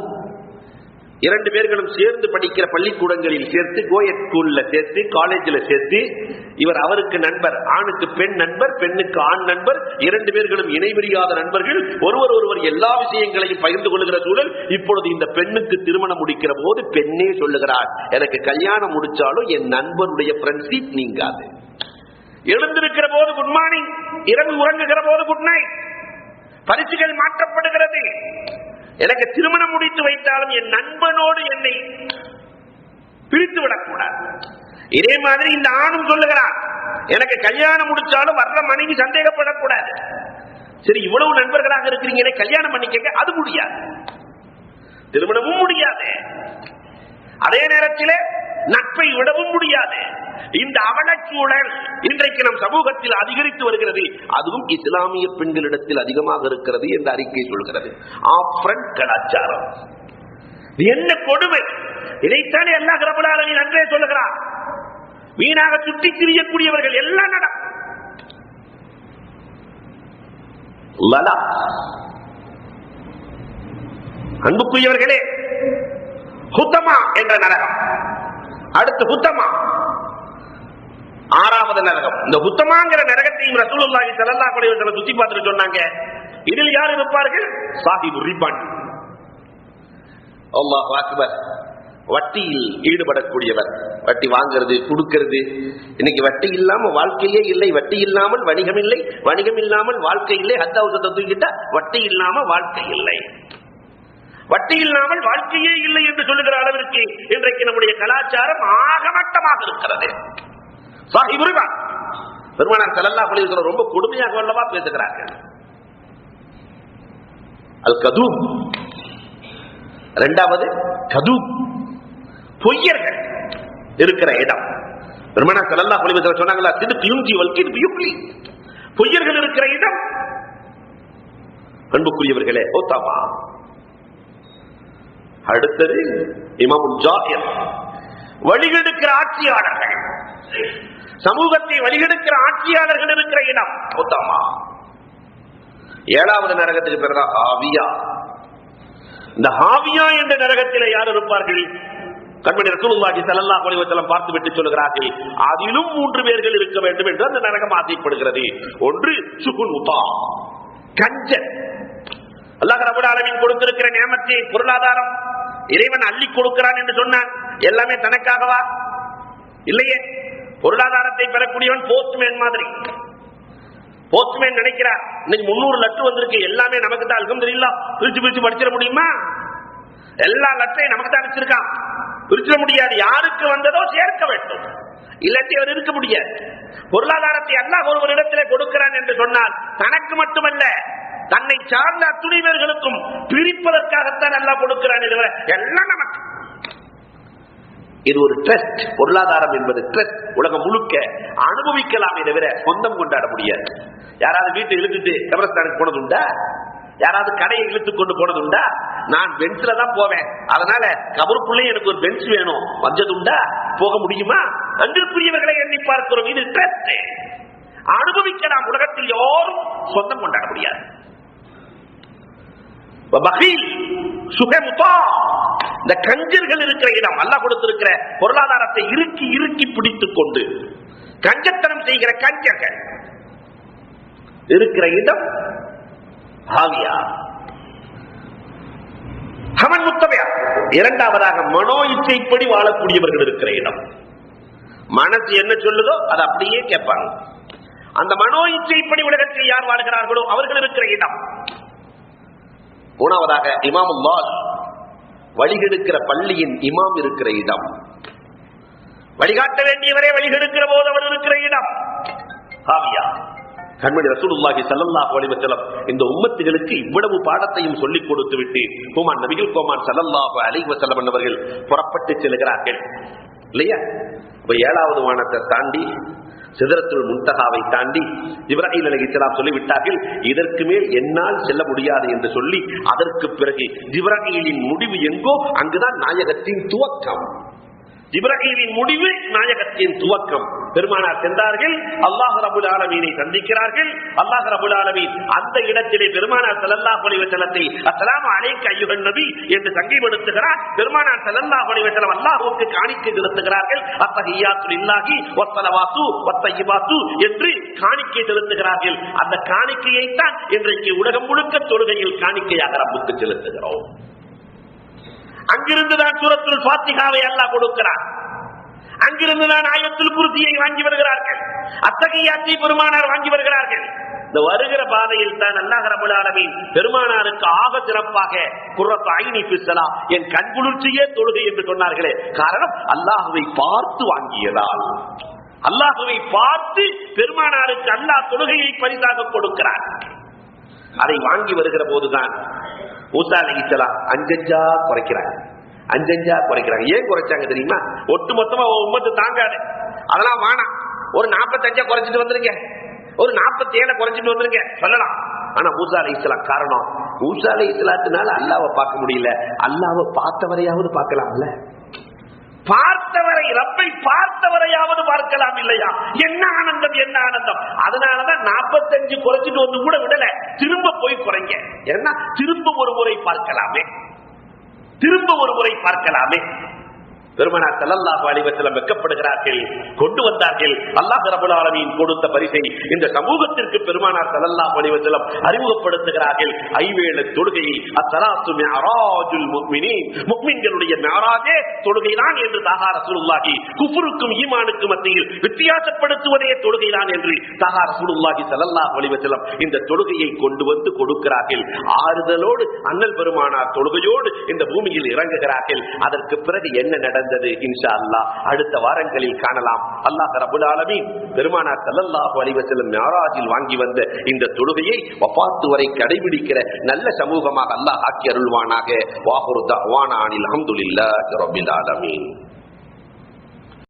B: இரண்டு பேர்களும் சேர்ந்து படிக்கிற பள்ளிக்கூடங்களில் சேர்த்து, கோயட் ஸ்கூல்ல சேர்த்து, காலேஜில் சேர்த்து, இவர் அவருக்கு நண்பர், ஆணுக்கு பெண் நண்பர், பெண்ணுக்கு ஆண் நண்பர், இரண்டு பேர்களும் இணைபிரியாத நண்பர்கள், ஒருவர் எல்லா விஷயங்களையும் பகிர்ந்து கொள்ளுகிற சூழல். இப்பொழுது இந்த பெண்ணுக்கு திருமணம் முடிக்கிற போது பெண்ணே சொல்லுகிறார், எனக்கு கல்யாணம் முடிச்சாலும் என் நண்பருடைய ஃப்ரெண்ட்ஷிப் நீங்காது. எழுந்திருக்கிற போது குட் மார்னிங், இரவு உறங்குகிற போது குட் நைட். பரிசுகள் மாற்றப்படுகிறது. எனக்கு திருமணம் முடித்து வைத்தாலும் என் நண்பனோடு என்னை பிரித்து விடக்கூடாது. இதே மாதிரி இந்த ஆணும் சொல்லுகிறார், எனக்கு கல்யாணம் முடிச்சாலும் வர்ற மனைவி சந்தேகப்படக்கூடாது. சரி, இவ்வளவு நண்பர்களாக இருக்கிறீங்களே, கல்யாணம் பண்ணிக்க, அது முடியாது, திருமணமும் முடியாது, அதே நேரத்தில் நட்பை விடவும் முடியாது. இந்த அவலச்சூழல் இன்றைக்கு நம் சமூகத்தில் அதிகரித்து வருகிறது. அதுவும் இஸ்லாமிய பெண்களிடத்தில் அதிகமாக இருக்கிறது என்று அறிக்கை சொல்கிறது. ஆஃப்ரண்ட் கலாச்சாரம் என்ன கொடுமை! இதைத்தானே அல்லாஹ் ரப்பல் ஆலமீன் அன்றே சொல்லுகிறார், வீணாக சுற்றி திரியக்கூடியவர்கள் எல்லாம் நடக்கும். அன்புக்குரியவர்களே, ஹுத்தமா என்ற நரகம், அடுத்து ஹுத்தமா ஆறாவது நரகம். இந்த ஹுத்தமாங்கிற நரகத்தையும் ரசூலுல்லாஹி ஸல்லல்லாஹு அலைஹி வஸல்லம் சுத்தி பார்த்துட்டு சொன்னாங்க, இதில் யார் இருப்பார்கள்? சாஹிபு ரிபான். அல்லாஹ் அக்பர். வட்டியில் ஈடுபடக்கூடியவர், வட்டி வாங்கிறது கொடுக்கிறது. இன்னைக்கு வட்டி இல்லாம வாழ்க்கையே இல்லை, வட்டி இல்லாமல் வணிகம் இல்லை, வணிகம் இல்லாமல் வாழ்க்கை இல்லை. ஹத்தவுசத்தை தூக்கிட்டா வட்டி இல்லாம வாழ்க்கை இல்லை, வட்டி இல்லாமல் வாழ்க்கையே இல்லை என்று சொல்லுகிற அளவிற்கு இன்றைக்கு நம்முடைய கலாச்சாரம் ஆகமட்டமாக இருக்கிறது. பெருமானார் ஸல்லல்லாஹு அலைஹி வஸல்லம் ரொம்ப கொடுமையாக வல்லவா பேசுகிறார்கள். அல் கதூப், இரண்டாவது கதூப், பொய்யர்கள் இருக்கிற இடம். பெருமானார் ஸல்லல்லாஹு அலைஹி வஸல்லம் சொன்னாங்களா, சிதுக் யுன்ஜி வல் கித்ப் யுக்லி, பொய்யர்கள் இருக்கிற இடம். அன்புக்குரியவர்களே, ஓதாமா. அடுத்தது இமாமுல் ஜாஹிர், வழிகெடுக்கிற ஆட்சியாளர்கள், சமூகத்தை வழிகெடுக்கிற ஆட்சியாளர்கள் இருக்கிற இடம் ஓதாமா. ஏழாவது நரகத்துக்கு பேர் தான் ஹாவியா. இந்த ஹாவியா என்ற நரகத்தில் யார் இருப்பார்கள்? கண்மணி ரசூலுல்லாஹி ஸல்லல்லாஹு அலைஹி வஸல்லம் பார்த்து விட்டு சொல்கிறார்கள், அதிலும் 3 பேர்கள் இருக்க வேண்டும் என்று அந்த நரகம் ஆசைப்படுகிறது. ஒன்று சுகுனுதா, கஞ்சன். அல்லாஹ் ரப்பல் ஆலமீன் கொடுத்திருக்கிற நியமத்தை, பொருளாதாரம் இறைவன் அள்ளி கொடுக்கிறான் என்று சொன்னான். எல்லாமே தனக்காகவா? இல்லையே. பொருளாதாரத்தை பெறக்கூடியவன் போஸ்ட்மேன் மாதிரி. போஸ்ட்மேன் நினைக்கிறார், இன்னைக்கு 300 லட்சம் வந்திருக்கு, எல்லாமே நமக்கு தான், அல்ஹம்துலில்லாஹ். பிரிச்சு பிரிச்சு படிச்சிட முடியுமா? எல்லா லட்சையும் நமக்கு தான் வச்சிருக்கான், பிரிச்சிட முடியாது. யாருக்கு வந்ததோ சேர்க்க வேண்டும், இல்லாட்டி அவர் இருக்க முடியாது. பொருளாதாரத்தை அல்லாஹ் ஒரு இடத்திலே கொடுக்கிறான் என்று சொன்னால் தனக்கு மட்டுமல்ல, தன்னை சார்ந்த அத்துணை பேர்களுக்கும் பிரிப்பதற்காகத்தான் அல்லாஹ் கொடுக்கிறான். எல்லாம் நமக்கு. இது ஒரு ட்ரஸ்ட். பொருளாதாரம் என்பது ட்ரஸ்ட். உலகம் முழுக்க அனுபவிக்கலாமே தவிர சொந்தம் கொண்டாட முடியாது. யாராவது வீட்டை இழுத்துட்டு கபரஸ்தானுக்கு போனது உண்டா? யாராவது கடையை இழுத்துக் கொண்டு போனது உண்டா? நான் பென்ஸ்ல தான் போவேன், அதனால கபருக்குள்ளே எனக்கு ஒரு பென்ஸ் வேணும் வந்தது உண்டா? போக முடியுமா? அன்பிற்குரியவர்களை எண்ணி பார்க்கிறோம். இது ட்ரஸ்ட். அனுபவிக்கலாம். உலகத்தில் யாரும் சொந்தம் கொண்டாட முடியாது. இந்த கஞ்சர்கள் இருக்கிற இடம், அல்லாஹ் கொடுத்திருக்கிற பொருளாதாரத்தை இறுக்கி இறுக்கி பிடித்துக் கொண்டு கஞ்சத்தனம் செய்கிற கஞ்சர்கள் இருக்கிற இடம் ஹாவியா. ஹமன் முத்தமையா. இரண்டாவதாக மனோ இச்சைப்படி வாழக்கூடியவர்கள் இருக்கிற இடம். மனசு என்ன சொல்லுதோ அதை அப்படியே கேட்பாங்க. அந்த மனோ இச்சைப்படி உலகத்தில் யார் வாழ்கிறார்களோ அவர்கள் இருக்கிற இடம். மூணாவதாக இமாமுல்லாஹ், வழிகெடுக்கிற பள்ளியின் இமாம் இருக்கிற இடம். வழிகாட்ட வேண்டியவரே வழிகெடுக்கிற போது அவர் இருக்கிற இடம் ஹாவியா. கண்மணி ரசூலுல்லாஹி ஸல்லல்லாஹு அலைஹி வஸல்லம் இந்த உம்மத்துகளுக்கு இவ்வளவு பாடத்தையும் சொல்லிக் கொடுத்து விட்டு கோமான் நபிகள் கோமான் ஸல்லல்லாஹு அலைஹி வஸல்லம் அவர்கள் புறப்பட்டு செல்கிறார்கள் இல்லையா? இப்ப 7வது வானத்தை தாண்டி சிதறத்துல் முன்தகாவை தாண்டி ஜிப்ராயில் அலைஹிஸ்ஸலாம் சொல்லிவிட்டார்கள், இதற்கு மேல் என்னால் செல்ல முடியாது என்று சொல்லி அதற்கு பிறகு ஜிப்ராயிலின் முடிவு எங்கோ அங்குதான் நாயகத்தின் துவக்கம். ஜிப்ராயிலின் முடிவு நாயகத்தின் துவக்கம். பெருமானார் சென்றார்கள், அல்லாஹ் ரப்பல் ஆலமீனை சந்திக்கிறார்கள். அல்லாஹ் ரப்பல் ஆலமீன் அந்த இடத்திலே பெருமானார் ஸல்லல்லாஹு அலைஹி வஸல்லத்தை அஸ்ஸலாமு அலைக்க அய்யுஹன் நபி என்று சங்கைப்படுத்துகிறார். பெருமானார் ஸல்லல்லாஹு அலைஹி வஸல்லம் அல்லாஹ்வுக்கு காணிக்கை செலுத்துகிறார்கள். அத்தஹிய்யாத்து லில்லாஹி வஸ்ஸலவாத்து வத்தய்யிபாத்து என்று காணிக்கை செலுத்துகிறார்கள். அந்த காணிக்கையை தான் இன்றைக்கு உலகம் முழுக்க தொழுகையில் காணிக்கையாக ரப்புக்கு செலுத்துகிறோம். அங்கிருந்துதான் சூரத்துல் ஃபாத்திஹாவை அல்லாஹ் கொடுக்கிறார். அங்கிருந்துதான் ஆயத்துல் குர்சியை வாங்கி வருகிறார்கள். அத்தஹிய்யாத்தை பெருமானார் வாங்கி வருகிறார்கள். இந்த வருகிற பாதையில் தான் அல்லாஹ் ரப்பல் ஆலமீன் பெருமானாருக்கு ஆக சிறப்பாக குர்ரத்து ஐனி ஃபிஸ்ஸலாஹ், என் கண் குளிர்ச்சியே தொழுகை என்று சொன்னார்களே. காரணம் அல்லாஹ்வை பார்த்து வாங்கியதால். அல்லாஹ்வை பார்த்து பெருமானாருக்கு அல்லாஹ் தொழுகையை பரிசாக கொடுக்கிறார். அதை வாங்கி வருகிற போதுதான் மூசா அலைஹிஸ்ஸலாம் அஞ்சஞ்சா குறைக்கிறாங்க. ஏன் குறைச்சாங்க தெரியுமா? ஒட்டு மொத்தமா உம்மத்து தாங்காது, அதெல்லாம் வேணாம், ஒரு 45 குறைச்சிட்டு வந்துருங்க, ஒரு 47 குறைச்சிட்டு வந்துருங்க சொல்லலாம். ஆனா மூசா அலைஹிஸ்ஸலாம் காரணம், மூசா அலைஹிஸ்ஸலாத்துனால அல்லாஹ்வை பார்க்க முடியல, அல்லாஹ்வை பார்த்தவரையாவது பார்க்கலாம்ல. பார்த்தவரை, ரப்பை பார்த்தவரையாவது பார்க்கலாம் இல்லையா? என்ன ஆனந்தம், என்ன ஆனந்தம். அதனாலதான் 45 குறைச்சிட்டு வந்து கூட விடல, திரும்ப போய் குறைங்க. ஏன்னா திரும்ப ஒரு முறை பார்க்கலாமே, திரும்ப ஒரு முறை பார்க்கலாமே. பெருமானார் ஸல்லல்லாஹு அலைஹி வஸல்லம் வெட்கப்படுகிறார்கள். கொண்டு வந்தார்கள். அல்லாஹ் ரப்பல் ஆலமீன் கொடுத்த பரிசை இந்த சமூகத்திற்கு பெருமானார் ஸல்லல்லாஹு அலைஹி வஸல்லம் அறிமுகப்படுத்துகிறார்கள். ஐவேளை தொழுகையை அஸ்ஸலாத்து மிஅராஜுல் முஃமினீன், முஃமின்களுடைய மிஅராஜே தொழுகைதான் என்று தாஹா ரசூலுல்லாஹி குஃப்ருக்கும் ஈமானுக்கும் மத்தியில் வித்தியாசப்படுத்துவதே தொழுகைதான் என்று தாஹா ரசூலுல்லாஹி ஸல்லல்லாஹு அலைஹி வஸல்லம் இந்த தொழுகையை கொண்டு வந்து கொடுக்கிறார்கள். ஆறுதலோடு அண்ணல் பெருமானார் தொழுகையோடு இந்த பூமியில் இறங்குகிறார்கள். அதற்கு பிறகு என்ன நடந்தது இன்ஷா அல்லாஹ் அடுத்த வாரங்களில் காணலாம். அல்லாஹ் ரப்பல் ஆலமீன் பெருமானார் ஸல்லல்லாஹு அலைஹி வஸல்லம் மிஅராஜில் வாங்கி வந்த இந்த தொழுகையை வஃபாத் வரை கடைபிடிக்கிற நல்ல சமூகமாக அல்லாஹ் ஆக்கி அருள்வானாக. வாஹிரு தஅவானா அனில் ஹம்துலில்லாஹி ரப்பில் ஆலமீன்.